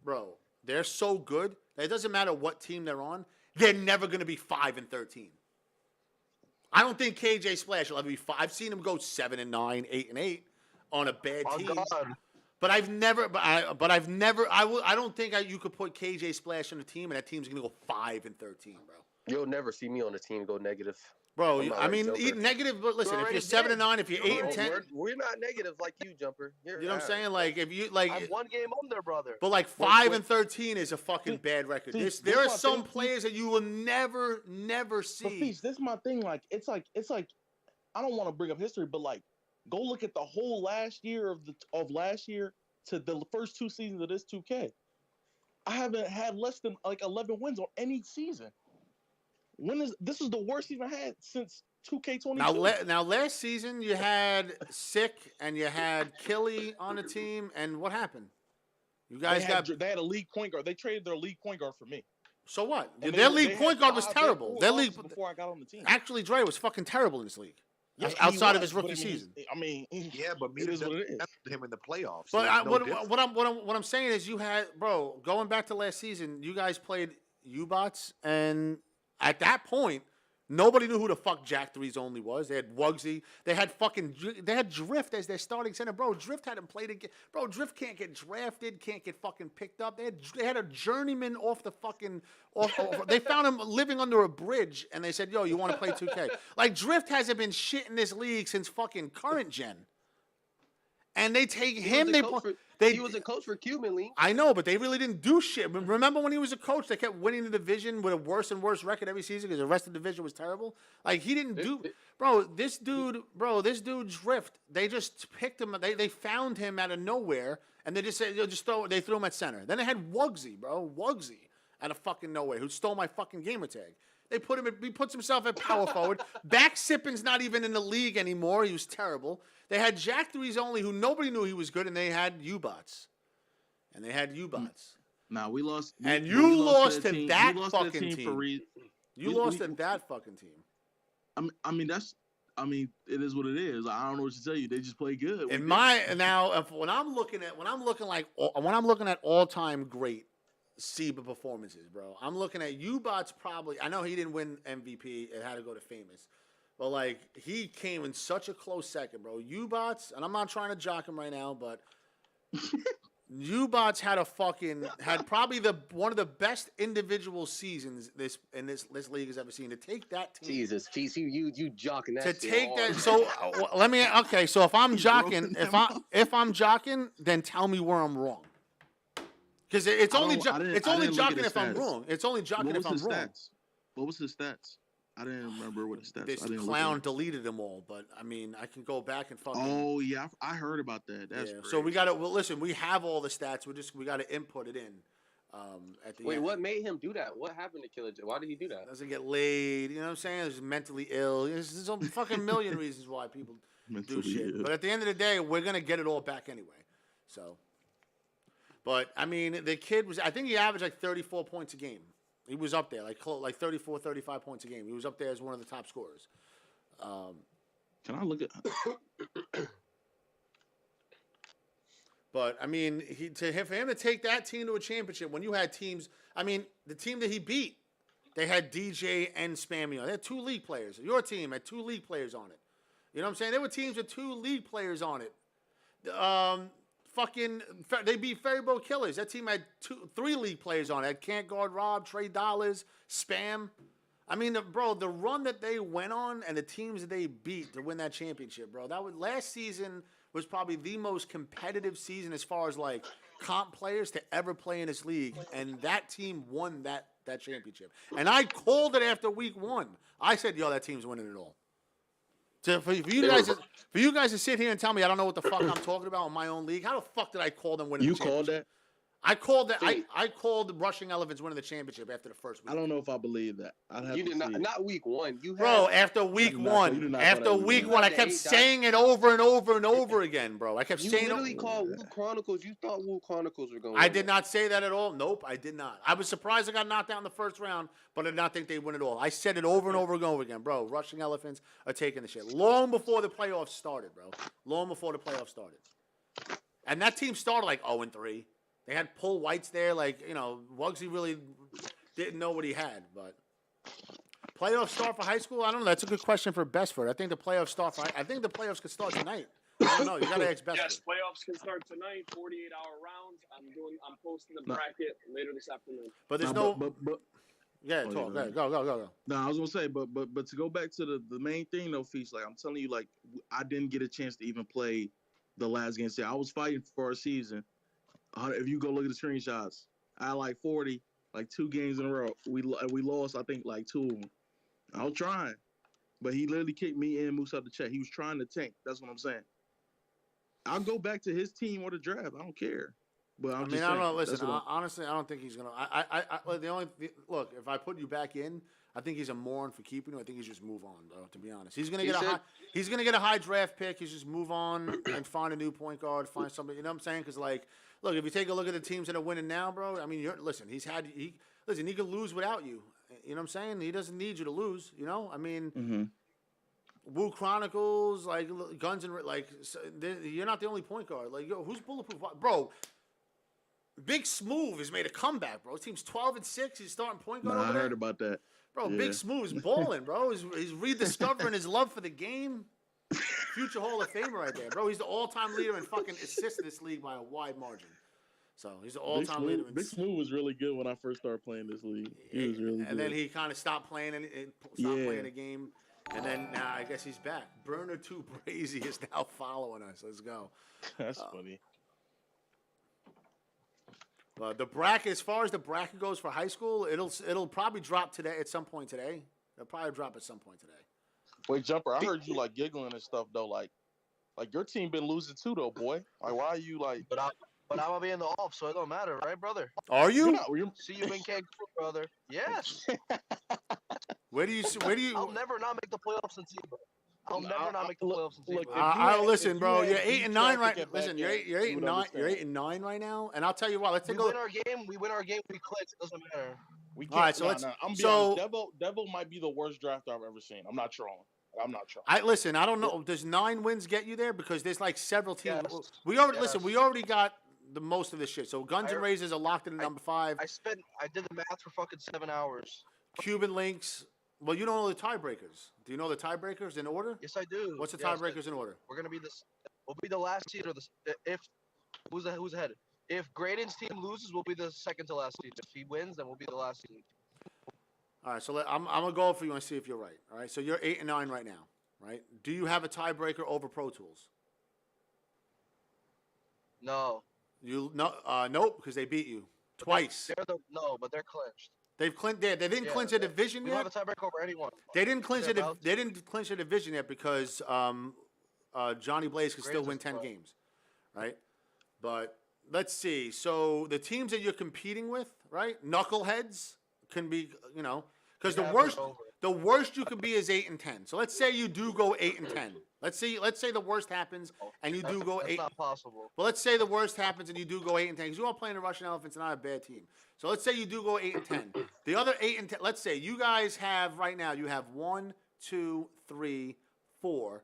bro, they're so good that it doesn't matter what team they're on. They're never gonna be 5-13. I don't think KJ Splash will ever be 5. I've seen him go 7-9, 8-8 on a bad team. God. But I've never. I don't think you could put KJ Splash on a team and that team's gonna go 5-13, bro. You'll never see me on a team go negative. Bro, I'm not I like mean, Joker. negative. But listen, if already you're 7-9, did. if you're You 8 and already 10, did. We're not negative like you, Jumper. You're you know what I'm average. saying? Like if you like, I'm 1 game under, brother. but like Wait, 5 wait. and 13 is a fucking See- bad record. see, There this are my some thing, players that you will never But see. Feast, this is my thing. Like it's like I don't want to bring up history, but like go look at the whole last year of last year to the first 2 seasons of this 2K. I haven't had less than like 11 wins on any season. This is the worst season I had since 2K22. Now last season you had Sick and you had Killy on the team, and what happened? You guys they had a league point guard. They traded their league point guard for me. so what? And Their they league had point guard was 5 terrible. full Their league offs before I got on the team. actually Dre was fucking terrible in this league. Yeah, he outside of was, his but rookie I mean, season. I mean, Yeah, but it is what it is. him in the playoffs. But So I, it's no what, different. what I'm saying is, you had, bro, going back to last season, you guys played U-Bots, and at that point, nobody knew who the fuck Jack Threes only was. They had Wugsy. They had Drift as their starting center. Bro, Drift hadn't played again. Bro, Drift can't get drafted, can't get fucking picked up. They had a journeyman off the fucking they found him living under a bridge, and they said, yo, you want to play 2K? Like, Drift hasn't been shit in this league since fucking current gen. And they take him. He was a coach for Cuban League. I know, but they really didn't do shit. Remember when he was a coach, they kept winning the division with a worse and worse record every season because the rest of the division was terrible. Like, he didn't do, this dude Drift. They just picked him. They found him out of nowhere, and they just said, they threw him at center. Then they had Wugsy, out of fucking nowhere, who stole my fucking gamer tag. He puts himself at power forward. Back Sippin's not even in the league anymore. He was terrible. They had Jack Threes only, who nobody knew he was good, and they had U-Bots. Nah, we lost. And we you lost lost to team. that We lost fucking to the team. we- lost we- to that fucking team. I mean, it is what it is. I don't know what to tell you. They just play good. When I'm looking at all-time great SEBA performances, bro, I'm looking at U-Bots probably. I know he didn't win MVP. It had to go to Famous. But, like, he came in such a close second, bro. U-Bots, and I'm not trying to jock him right now, but U-Bots had probably one of the best individual seasons this league has ever seen. To take that team, Jesus, you jocking that. to shit take hard. that. So so if I'm jocking, if I'm jocking, then tell me where I'm wrong. Because it's only jocking if I'm wrong. It's only jocking if I'm wrong. What was his stats? I didn't remember what his stats. This I didn't clown look at it. deleted them all, but I mean, I can go back and fucking. Oh yeah, I heard about that. That's yeah. crazy. So we got to. Well, listen, we have all the stats. We got to input it in. At the Wait, end. what made him do that? What happened to Killer J? Why did he do that? Doesn't get laid. You know what I'm saying? There's mentally ill. There's a fucking million reasons why people do Mentally shit. ill. But at the end of the day, we're gonna get it all back anyway. So. But I mean, the kid was. I think he averaged like 34 points a game. He was up there, like 34, 35 points a game. He was up there as one of the top scorers. Can I look at? But I mean, for him to take that team to a championship when you had teams. I mean, the team that he beat, they had DJ and Spammy on. They had 2 league players. Your team had 2 league players on it. You know what I'm saying? There were teams with 2 league players on it. They beat Fairyboat Killers. That team had 3 league players on it. Had Can't Guard Rob, Trey Dollars, Spam. I mean, the run that they went on and the teams that they beat to win that championship, bro. Last season was probably the most competitive season as far as like comp players to ever play in this league, and that team won that championship. And I called it after week 1. I said, "Yo, that team's winning it all." For you guys to sit here and tell me I don't know what the fuck I'm talking about in my own league, how the fuck did I call them winning? You the championship? called that? I called that. I called Rushing Elephants winning the championship after the first week. I don't know if I believe that. I'd have You to did see it. not week 1. You had, Bro, after week You did not one, call that after week week one, I one. kept You saying it over and over and over again, bro. I kept you saying literally it. called Wu Chronicles. You thought Wu Chronicles were going. I did not say that at all. Nope, I did not. I was surprised I got knocked out in the first round, but I did not think they'd win it all. I said it over and over and over again, bro. Rushing Elephants are taking the shit. Long before the playoffs started, bro. Long before the playoffs started. And that team started like 0-3. They had Pull Whites there, like, you know, Wugsy really didn't know what he had, but playoff start for high school? I don't know. That's a good question for Bestford. I think the playoffs could start tonight. I don't know. You gotta ask Bestford. Yes, playoffs can start tonight. 48-hour rounds. I'm posting the bracket later this afternoon. But there's No, no. Yeah, Oh, talk. yeah. Go. No, I was gonna say, but to go back to the main thing though, Feast, like I'm telling you, like I didn't get a chance to even play the last game. See, I was fighting for a season. If you go look at the screenshots, I had like 40, like 2 games in a row. We lost, I think, like 2 of them. I was trying, but he literally kicked me and Moose out the chat. He was trying to tank. That's what I'm saying. I'll go back to his team or the draft. I don't care. But I I'm mean, just I don't saying. know. Listen, That's what honestly, I don't think he's gonna. The only look, if I put you back in, I think he's a moron for keeping you. I think he's just move on, bro. To be honest, he's gonna He get said- he's gonna get a high draft pick. He's just move on and find a new point guard, find somebody. You know what I'm saying? Because like, look, if you take a look at the teams that are winning now, bro. I mean, listen. He can lose without you. You know what I'm saying? He doesn't need you to lose. You know, I mean. Mm-hmm. Wu Chronicles, like Guns and like, you're not the only point guard. Like, yo, who's bulletproof, bro? Big Smooth has made a comeback, bro. His team's 12-6. He's starting point guard. Nah, over I there. heard about that. Bro, Yeah. Big Smooth is balling, bro. He's rediscovering his love for the game. Future Hall of Famer right there, bro. He's the all-time leader in fucking assists in this league by a wide margin. So he's the all-time leader. Big Smooth was really good when I first started playing this league. He was really good. And then he kind of stopped playing playing the game. And then now I guess he's back. Burner 2 Brazy is now following us. Let's go. That's funny. The bracket, as far as the bracket goes for high school, it'll probably drop today at some point today. It'll probably drop at some point today. Wait, Jumper, I heard you like giggling and stuff though. Like your team been losing too though, boy. Like why are you like? But I'm gonna be in the off, so it don't matter, right, brother? Are you? You're See you in Cancun, brother. Yes. Where do you? I'll never not make the playoffs in Tiba. I'll never not make the playoffs in look, Tiba. I if listen, you bro. had You're 8 and 9 right. traffic Listen, back you're then, 8 and you would 9. understand. You're 8 and 9 right now. And I'll tell you what. Let's We take a win look. our game. We win our game. We click. It doesn't matter. We can't. All right, so nah, let's- nah, I'm so- be honest. Devil might be the worst draft I've ever seen. I'm not trolling. I listen. I don't know. Does 9 wins get you there? Because there's like several teams. Yes. We already Yes. listen. We already got the most of this shit. So Guns and I- Razors are locked in at number 5. I did the math for fucking 7 hours. Cuban Links. Well, you don't know the tiebreakers. Do you know the tiebreakers in order? Yes, I do. What's the Yes, tiebreakers in order? We're gonna be this. We'll be the last seed, or if who's ahead. If Graydon's team loses, we'll be the second to last seed. If he wins, then we'll be the last seed. All right. So I'm gonna go for you and see if you're right. All right. So you're 8 and 9 right now, right? Do you have a tiebreaker over Pro Tools? No, Nope, because they beat you twice. but they're clinched. They didn't Yeah, clinch a division We don't yet. have a tiebreaker over anyone. They didn't clinch They're it. about They didn't clinch a division yet because Johnny Blaze can still Graves win is 10 fine. games, right? But let's see. So the teams that you're competing with, right? Knuckleheads can be, because We the have worst, it over. the worst you could be is 8 and 10. So let's say you do go 8 and 10. Let's say the worst happens and you do go That's 8. not possible. Well, let's say the worst happens and you do go 8 and 10 because you all playing the Russian Elephants and not a bad team. So let's say you do go 8 and 10. The other 8 and 10. Let's say you guys have right now. You have 1, 2, 3, 4,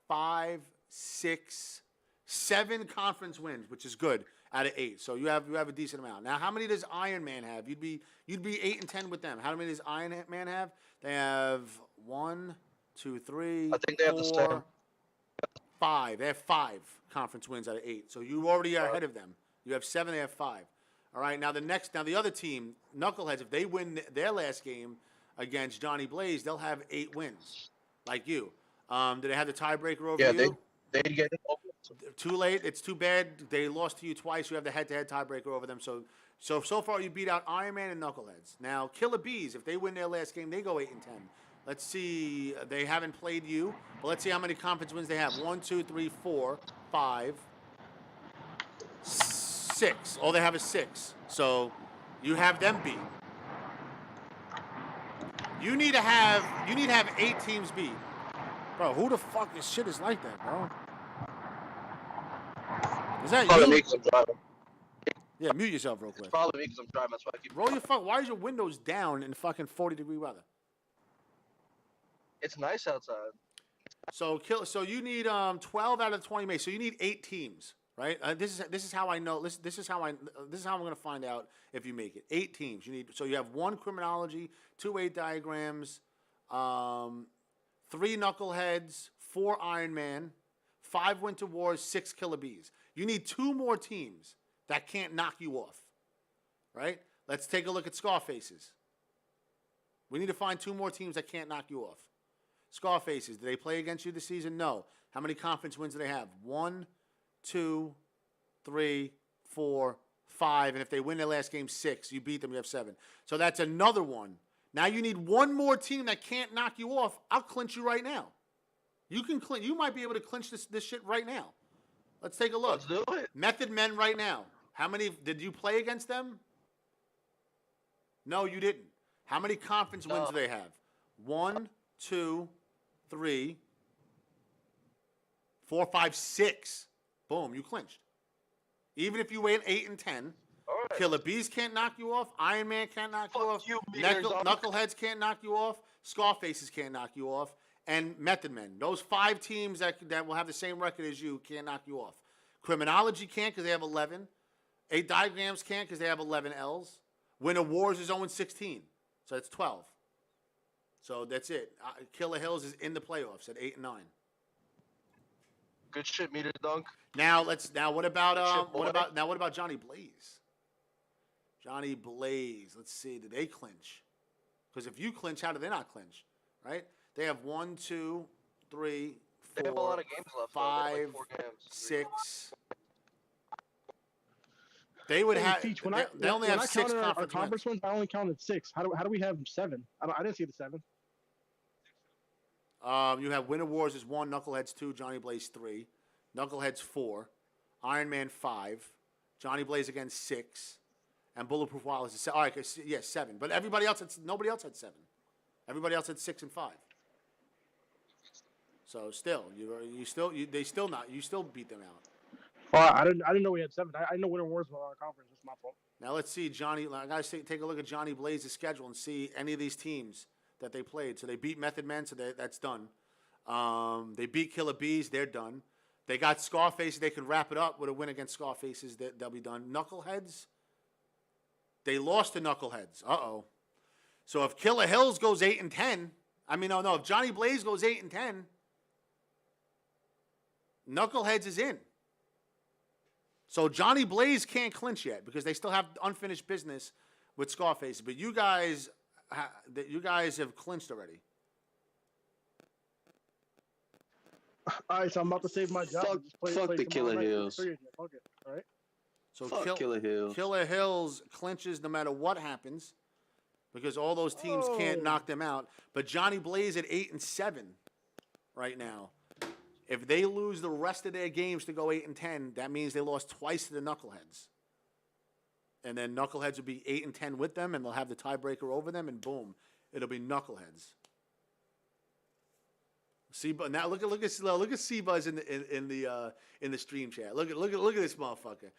5, 6, 7 conference wins, which is good out of 8. So you have a decent amount. Now, how many does Iron Man have? You'd be 8 and 10 with them. How many does Iron Man have? They have 1, 2, 3. I think they have the 4, same. 5. They have 5 conference wins out of 8. So you already are ahead of them. You have 7. They have 5. All right. Now the other team, Knuckleheads, if they win their last game against Johnny Blaze, they'll have 8 wins, like you. Do they have the tiebreaker over Yeah, you? They'd get it over. Too late. It's too bad. They lost to you twice. You have the head-to-head tiebreaker over them. So far you beat out Iron Man and Knuckleheads. Now Killer Bees, if they win their last game, they go 8 and 10. Let's see. They haven't played you, but let's see how many conference wins they have. 1, 2, 3, 4, 5, 6. All they have is 6. So you have them beat. You need to have 8 teams beat. Bro, who the fuck is shit is like that, bro? Is that Probably you? me because I'm driving. Yeah, mute yourself real It's quick. probably me because I'm driving. That's why I keep. Roll your fuck. Why is your windows down in fucking 40-degree weather? It's nice outside. So you need 12 out of 20 May. So you need 8 teams, right? This is how I know. This is how I'm gonna find out if you make it. 8 teams. You have 1 criminology, 2 8 diagrams, 3 knuckleheads, 4 Iron Man, 5 Winter Wars, 6 Killer Bees. You need 2 more teams that can't knock you off, right? Let's take a look at Scarfaces. We need to find 2 more teams that can't knock you off. Scarfaces, did they play against you this season? No. How many conference wins do they have? 1, 2, 3, 4, 5. And if they win their last game, 6. You beat them, you have 7. So that's another one. Now you need 1 more team that can't knock you off. I'll clinch you right now. You can clinch. You might be able to clinch this shit right now. Let's take a look. Let's do it. Method Men right now. How many did you play against them? No, you didn't. How many conference wins do they have? 1, 2, 3, 4, 5, 6. Boom, you clinched. Even if you went 8 and 10, All right. Killer Bees can't knock you off. Iron Man can't knock you Fuck off. you, Beers, dog. Knuckleheads can't knock you off. Scarfaces can't knock you off. And Method Men. Those 5 teams that will have the same record as you can't knock you off. Criminology can't because they have 11. 8 Diagrams can't because they have 11 L's. Winter Wars is 0-16. So that's 12. So that's it. Killer Hills is in the playoffs at 8 and 9. Good shit, Meter Dunk. Now what about boy. what about Johnny Blaze? Johnny Blaze. Let's see. Did they clinch? Because if you clinch, how do they not clinch? Right? They have 1, 2, 3, They have a 4, lot of games left. though. They have 5, like 4 games. 6. They would Hey, have. Teach, They only have 6 counted our conference conference wins. wins. I only counted 6. How do we have 7? I didn't see the 7. You have Winter Wars is 1, Knuckleheads 2, Johnny Blaze 3, Knuckleheads 4, Iron Man 5, Johnny Blaze again 6, and Bulletproof Wallace is 7. All right, yes, 7. But nobody else had 7. Everybody else had 6 and 5. So still, you still beat them out. Oh, I didn't know we had 7. I know Winter Wars was our conference. That's my fault. Now let's see Johnny. I gotta take a look at Johnny Blaze's schedule and see any of these teams that they played. So they beat Method Men, so that's done. They beat Killer Bees, they're done. They got Scarface, they can wrap it up with a win against Scarfaces, they'll be done. Knuckleheads, they lost to Knuckleheads. Uh-oh. So if Killer Hills goes 8 and 10, if Johnny Blaze goes 8 and 10, Knuckleheads is in. So Johnny Blaze can't clinch yet because they still have unfinished business with Scarface. But you guys have clinched already. All right, so I'm about to save my job. Fuck- Just play fuck the tomorrow Killer night. Hills. Fuck it. All right. So Fuck Killer Hills. Killer Hills clinches no matter what happens because all those teams can't Oh. knock them out. But Johnny Blaze at 8 and 7 right now. If they lose the rest of their games to go 8 and 10, that means they lost twice to the Knuckleheads. And then Knuckleheads will be 8 and 10 with them, and they'll have the tiebreaker over them, and boom, it'll be Knuckleheads. But now look at C-Buzz in the stream chat. Look at this motherfucker.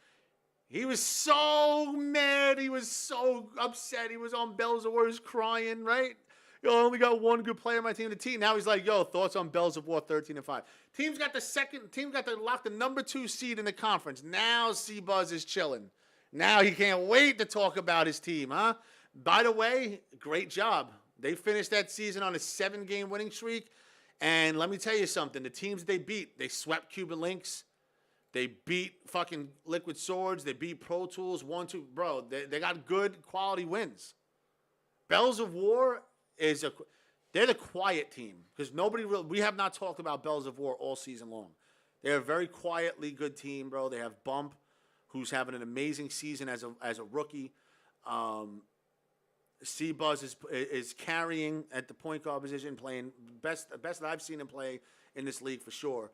He was so mad. He was so upset. He was on Bells of War. He was crying, right? Yo, I only got 1 good player on my team. The team now he's like, yo, thoughts on Bells of War 13 and 5. Team got to lock the number 2 seed in the conference. Now C-Buzz is chilling. Now he can't wait to talk about his team, huh? By the way, great job. They finished that season on a 7-game winning streak. And let me tell you something. The teams they beat, they swept Cuban Links. They beat fucking Liquid Swords. They beat Pro Tools 1-2. Bro, they got good quality wins. Bells of War they're the quiet team because we have not talked about Bells of War all season long. They're a very quietly good team, bro. They have Bump, who's having an amazing season as a rookie. C-Buzz is carrying at the point guard position, playing best that I've seen him play in this league for sure.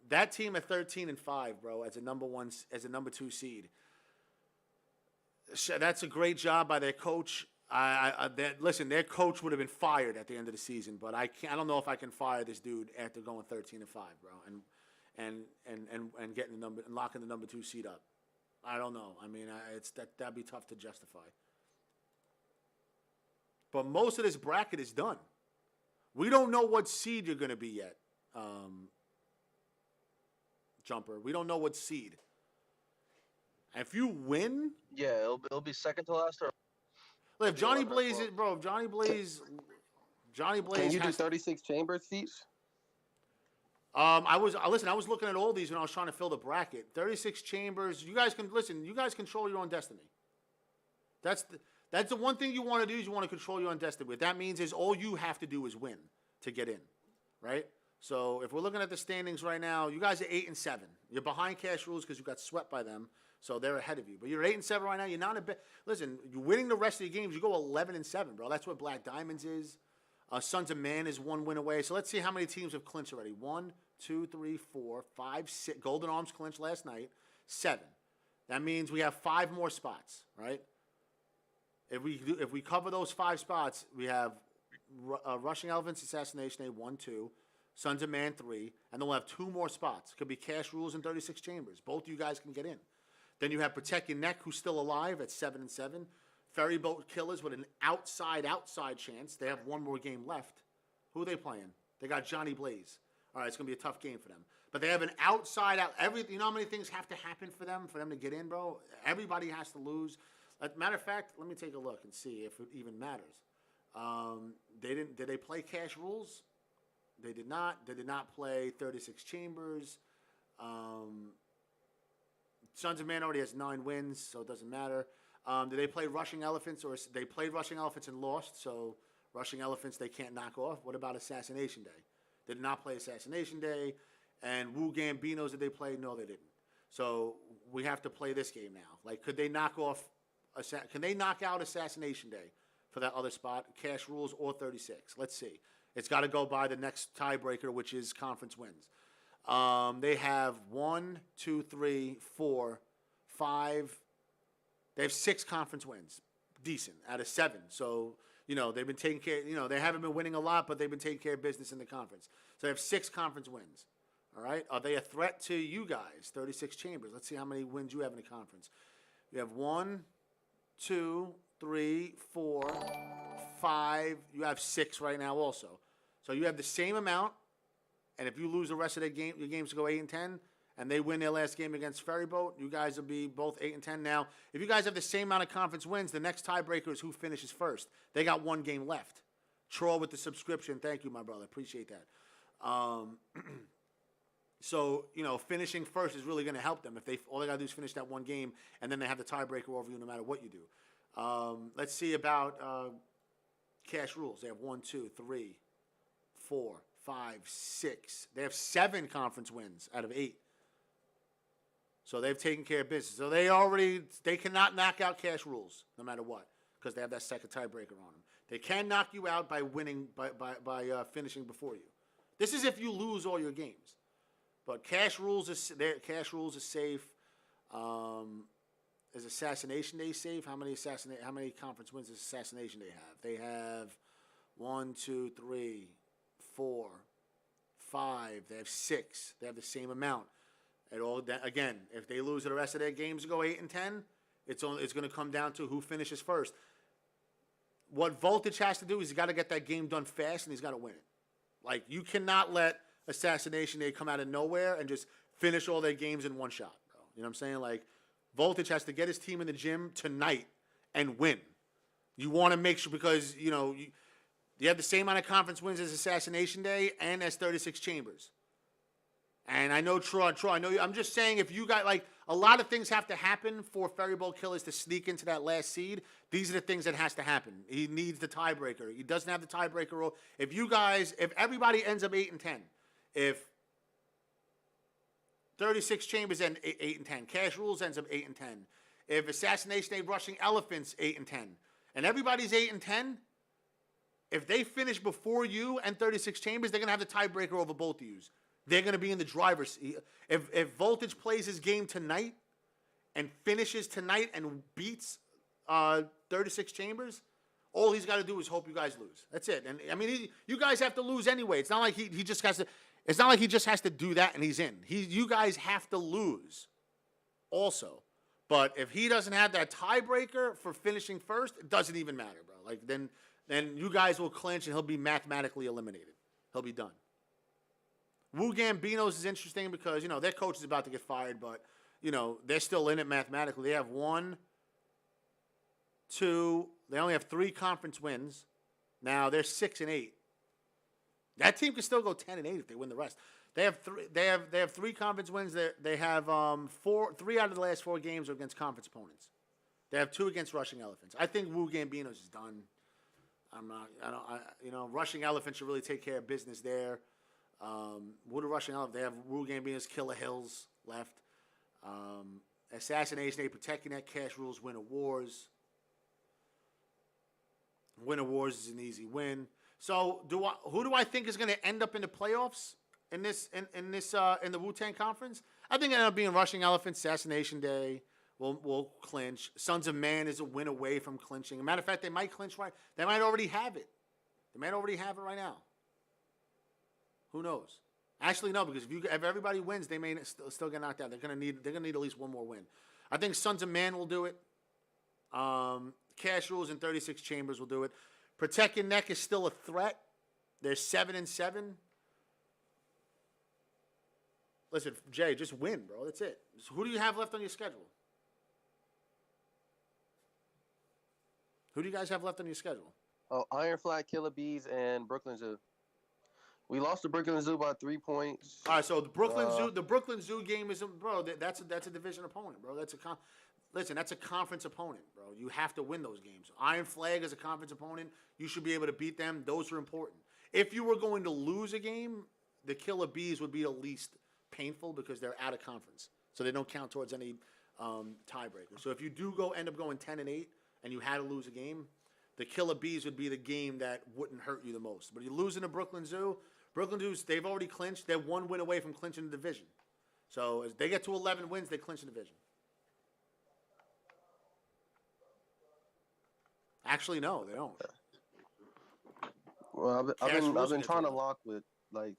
That team at 13 and 5, bro, as a number 2 seed. That's a great job by their coach. Listen, their coach would have been fired at the end of the season, but I don't know if I can fire this dude after going 13 and 5, bro, and getting and locking the number 2 seed up. I don't know. I mean, that'd be tough to justify. But most of this bracket is done. We don't know what seed you're going to be yet, Jumper. We don't know what seed. If you win, Yeah, it'll be second to last. Or if Johnny Blaze is, bro, if Johnny Blaze Can you do 36 chamber seats? I was looking at all these when I was trying to fill the bracket. 36 chambers. You guys control your own destiny. That's the one thing you want to do is you want to control your own destiny. What that means is all you have to do is win to get in, right? So if we're looking at the standings right now, you guys are 8-7. You're behind Cash Rules because you got swept by them, so they're ahead of you. But you're 8-7 right now. You're not a bit. Listen, you're winning the rest of your games. You go 11-7, bro. That's what Black Diamonds is. Sons of Man is 1 win away. So let's see how many teams have clinched already. 1, 2, 3, 4, 5, 6. Golden Arms clinched last night. 7. That means we have 5 more spots, right? If we cover those 5 spots, we have Rushing Elephants Assassination Day 1, 2, Sons of Man 3, and then we'll have 2 more spots. Could be Cash Rules and 36 Chambers. Both of you guys can get in. Then you have Protect Your Neck, who's still alive at 7-7. Ferryboat Killers with an outside chance. They have 1 more game left. Who are they playing? They got Johnny Blaze. All right, it's gonna be a tough game for them. But they have an outside out. You know how many things have to happen for them to get in, bro? Everybody has to lose. Matter of fact, let me take a look and see if it even matters. Did they play Cash Rules? They did not. They did not play 36 Chambers. Sons of Man already has 9 wins, so it doesn't matter. Did they play Rushing Elephants? Or they played Rushing Elephants and lost, so Rushing Elephants they can't knock off. What about Assassination Day? They did not play Assassination Day. And Wu Gambinos, did they play? No, they didn't. So we have to play this game now. Like, could they knock off? Can they knock out Assassination Day for that other spot? Cash Rules or 36? Let's see. It's got to go by the next tiebreaker, which is conference wins. They have 1, 2, 3, 4, 5. They have 6 conference wins. Decent out of 7. So, they've been taking care, they haven't been winning a lot, but they've been taking care of business in the conference. So they have 6 conference wins. All right. Are they a threat to you guys? 36 Chambers. Let's see how many wins you have in the conference. You have 1, 2, 3, 4, 5. You have 6 right now also. So you have the same amount. And if you lose the rest of your games go 8-10, and they win their last game against Ferryboat, you guys will be both 8-10. Now, if you guys have the same amount of conference wins, the next tiebreaker is who finishes first. They got 1 game left. Troll with the subscription. Thank you, my brother. Appreciate that. So, finishing first is really going to help them. If all they got to do is finish that 1 game, and then they have the tiebreaker over you no matter what you do. Let's see about Cash Rules. They have 1, 2, 3, 4, 5, 6. They have 7 conference wins out of 8. So they've taken care of business. So they cannot knock out Cash Rules no matter what, because they have that second tiebreaker on them. They can knock you out by winning by finishing before you. This is if you lose all your games. But Cash Rules is safe. Is Assassination Day safe? How many conference wins does Assassination Day have? They have 1, 2, 3, 4, 5. They have 6. They have the same amount. Again, if they lose the rest of their games and go 8-10, it's going to come down to who finishes first. What Voltage has to do is he's got to get that game done fast, and he's got to win it. Like, you cannot let Assassination Day come out of nowhere and just finish all their games in one shot, bro. You know what I'm saying? Like, Voltage has to get his team in the gym tonight and win. You want to make sure, because, you have the same amount of conference wins as Assassination Day and as 36 Chambers. And I know Troy, I know you. I'm just saying, if you got, like, a lot of things have to happen for Ferryboat Killers to sneak into that last seed. These are the things that has to happen. He needs the tiebreaker. He doesn't have the tiebreaker. If everybody ends up 8-10, if 36 Chambers end 8-10, Cash Rules ends up 8-10, if Assassination Day Rushing Elephants 8-10, and everybody's 8-10, if they finish before you and 36 Chambers, they're gonna have the tiebreaker over both of you. They're going to be in the driver's seat. If Voltage plays his game tonight and finishes tonight and beats 36 Chambers, all he's got to do is hope you guys lose. That's it. And I mean, you guys have to lose anyway. It's not like he just has to. It's not like he just has to do that and he's in. You guys have to lose, also. But if he doesn't have that tiebreaker for finishing first, it doesn't even matter, bro. Like then you guys will clinch and he'll be mathematically eliminated. He'll be done. Wu Gambinos is interesting because, their coach is about to get fired, but, they're still in it mathematically. They have 1, 2, they only have 3 conference wins. Now they're 6-8. That team can still go 10-8 if they win the rest. They have 3 conference wins. They have 3 out of the last 4 games are against conference opponents. They have 2 against Rushing Elephants. I think Wu Gambinos is done. Rushing Elephants should really take care of business there. Wu the Rushing Elephants, they have Wu Gambinos, Killer Hills left. Assassination 8, Protecting That, Cash Rules, Winter Wars. Winter Wars is an easy win. So who do I think is going to end up in the playoffs in the Wu-Tang Conference? I think it ended up being Rushing Elephants, Assassination Day. Will clinch. Sons of Man is a win away from clinching. As a matter of fact, they might clinch right. They might already have it. They might already have it right now. Who knows? Actually, no, because if everybody wins, they may still get knocked out. They're gonna need at least one more win. I think Sons of Man will do it. Cash Rules and 36 Chambers will do it. Protect Your Neck is still a threat. They're 7-7. Listen, Jay, just win, bro. That's it. So who do you have left on your schedule? Who do you guys have left on your schedule? Oh, Iron Flag, Killer Bees, and Brooklyn Zoo. We lost to Brooklyn Zoo by 3 points. All right, so the Brooklyn Zoo game is, bro. That's a division opponent, bro. That's a conference opponent, bro. You have to win those games. Iron Flag is a conference opponent. You should be able to beat them. Those are important. If you were going to lose a game, the Killer Bees would be the least painful because they're out of conference, so they don't count towards any tiebreaker. So if you do end up going 10-8 and you had to lose a game, the Killer Bees would be the game that wouldn't hurt you the most. But you're losing to Brooklyn Zoo. Brooklyn Zoo's, they've already clinched. They're 1 win away from clinching the division. So as they get to 11 wins, they clinch the division. Actually, no, they don't. Well, I've been trying to lock with, like,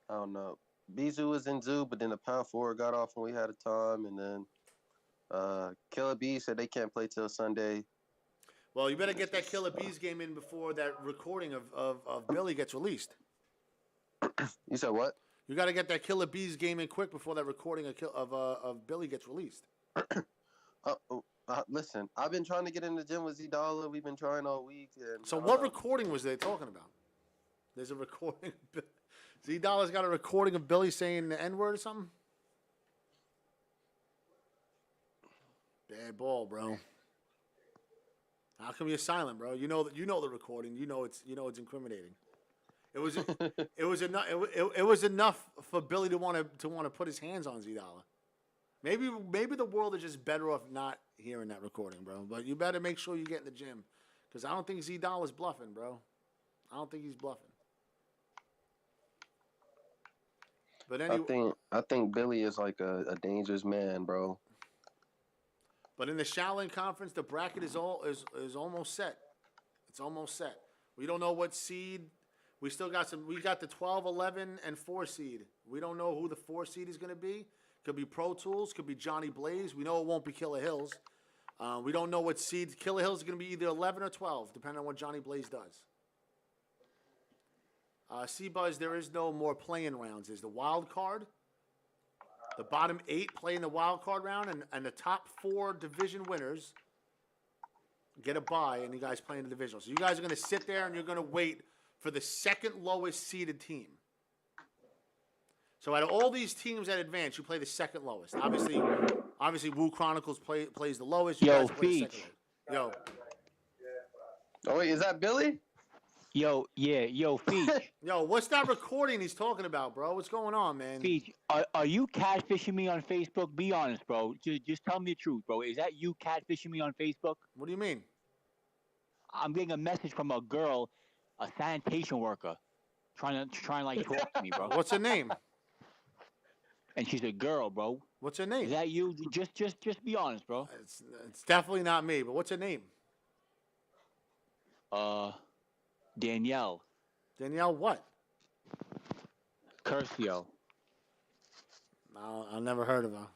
I don't know. Bizoo was in Zoo, but then the Pound Forward got off when we had a time, and then Killer Bees said they can't play till Sunday. Well, you better get that Killer Bees game in before that recording of Billy gets released. You said what? You got to get that Killer Bees game in quick before that recording of Billy gets released. Listen, I've been trying to get in the gym with Z Dollar. We've been trying all week. And so what recording was they talking about? There's a recording. Z Dollar's got a recording of Billy saying the N-word or something? Bad ball, bro. How come you're silent, bro? You know the recording. You know it's incriminating. It was enough for Billy to want to put his hands on Z Dollar. Maybe the world is just better off not hearing that recording, bro. But you better make sure you get in the gym, because I don't think Z Dollar's bluffing, bro. I don't think he's bluffing. But anyway, I think Billy is like a dangerous man, bro. But in the Shaolin Conference, the bracket is almost set. It's almost set. We don't know what seed. We still got some. We got the 12, 11, and 4 seed. We don't know who the 4 seed is going to be. Could be Pro Tools. Could be Johnny Blaze. We know it won't be Killer Hills. We don't know what seed. Killer Hills is going to be either 11 or 12, depending on what Johnny Blaze does. C-Buzz, there is no more playing rounds. There's the wild card. The bottom 8 play in the wild card round, and the top 4 division winners get a bye, and you guys play in the divisional. So you guys are going to sit there, and you're going to wait for the second lowest seeded team. So out of all these teams that advance, you play the second lowest. Obviously, Wu Chronicles plays the lowest. You guys play the second lowest. Oh, wait, is that Billy? Yo, Feech. Yo, what's that recording he's talking about, bro? What's going on, man? Feech, are you catfishing me on Facebook? Be honest, bro. Just tell me the truth, bro. Is that you catfishing me on Facebook? What do you mean? I'm getting a message from a girl, a sanitation worker, trying to like talk to me, bro. What's her name? And she's a girl, bro. What's her name? Is that you? Just be honest, bro. It's definitely not me, but what's her name? Danielle. Danielle what? Curcio. No, I've never heard of her.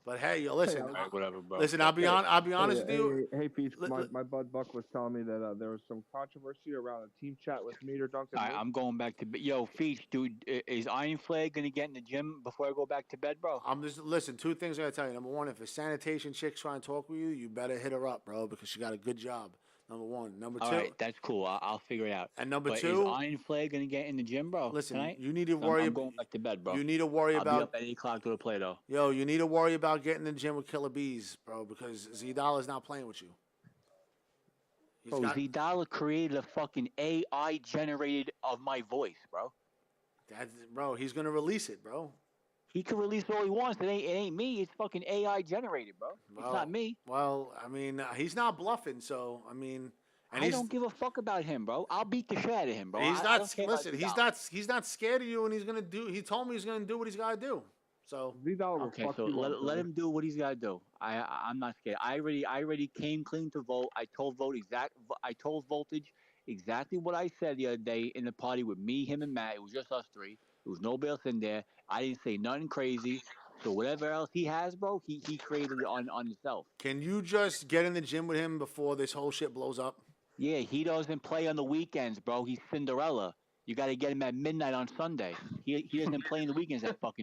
But hey, yo, listen. All right, whatever, bro. Listen, I'll be honest with you. Hey, Pete, my bud Buck was telling me that there was some controversy around a team chat with Meter Duncan. All right, I'm going back to bed. Yo, Feech, dude, is Iron Flag going to get in the gym before I go back to bed, bro? Listen, 2 things I got to tell you. Number 1, if a sanitation chick's trying to talk with you, you better hit her up, bro, because she got a good job. Number one. Number two. All right, that's cool. I'll figure it out. And number But two. is Iron Flag gonna get in the gym, bro? Listen, tonight? you need to 'Cause worry. I'm going back to bed, bro. You need to worry I'll be about. up at 8 o'clock to the play, though. Yo, you need to worry about getting in the gym with Killer Bees, bro, because Z-Dollar's not playing with you. He's Bro, got- Z-Dollar created a fucking AI generated of my voice, bro. Bro, he's gonna release it, bro. He can release all he wants. It ain't me. It's fucking AI generated, bro. It's not me. Well, I mean, he's not bluffing, so I mean, and I don't give a fuck about him, bro. I'll beat the shit out of him, bro. He's I not. don't care about Listen, he's Z-Dollar. not scared of you, and he's gonna do. He told me he's gonna do what he's gotta do. So Z-Dollar will Okay, fuck so you up, let brother. him do what he's got to do. I'm not scared. I already came clean to vote. I told Voltage exactly what I said the other day in the party with me, him, and Matt. It was just us three. There was nobody else in there. I didn't say nothing crazy. So whatever else he has, bro, he created it on himself. can you just get in the gym with him before this whole shit blows up? Yeah, he doesn't play on the weekends, bro. He's Cinderella. You got to get him at midnight on Sunday. He doesn't play in the weekends, that fucking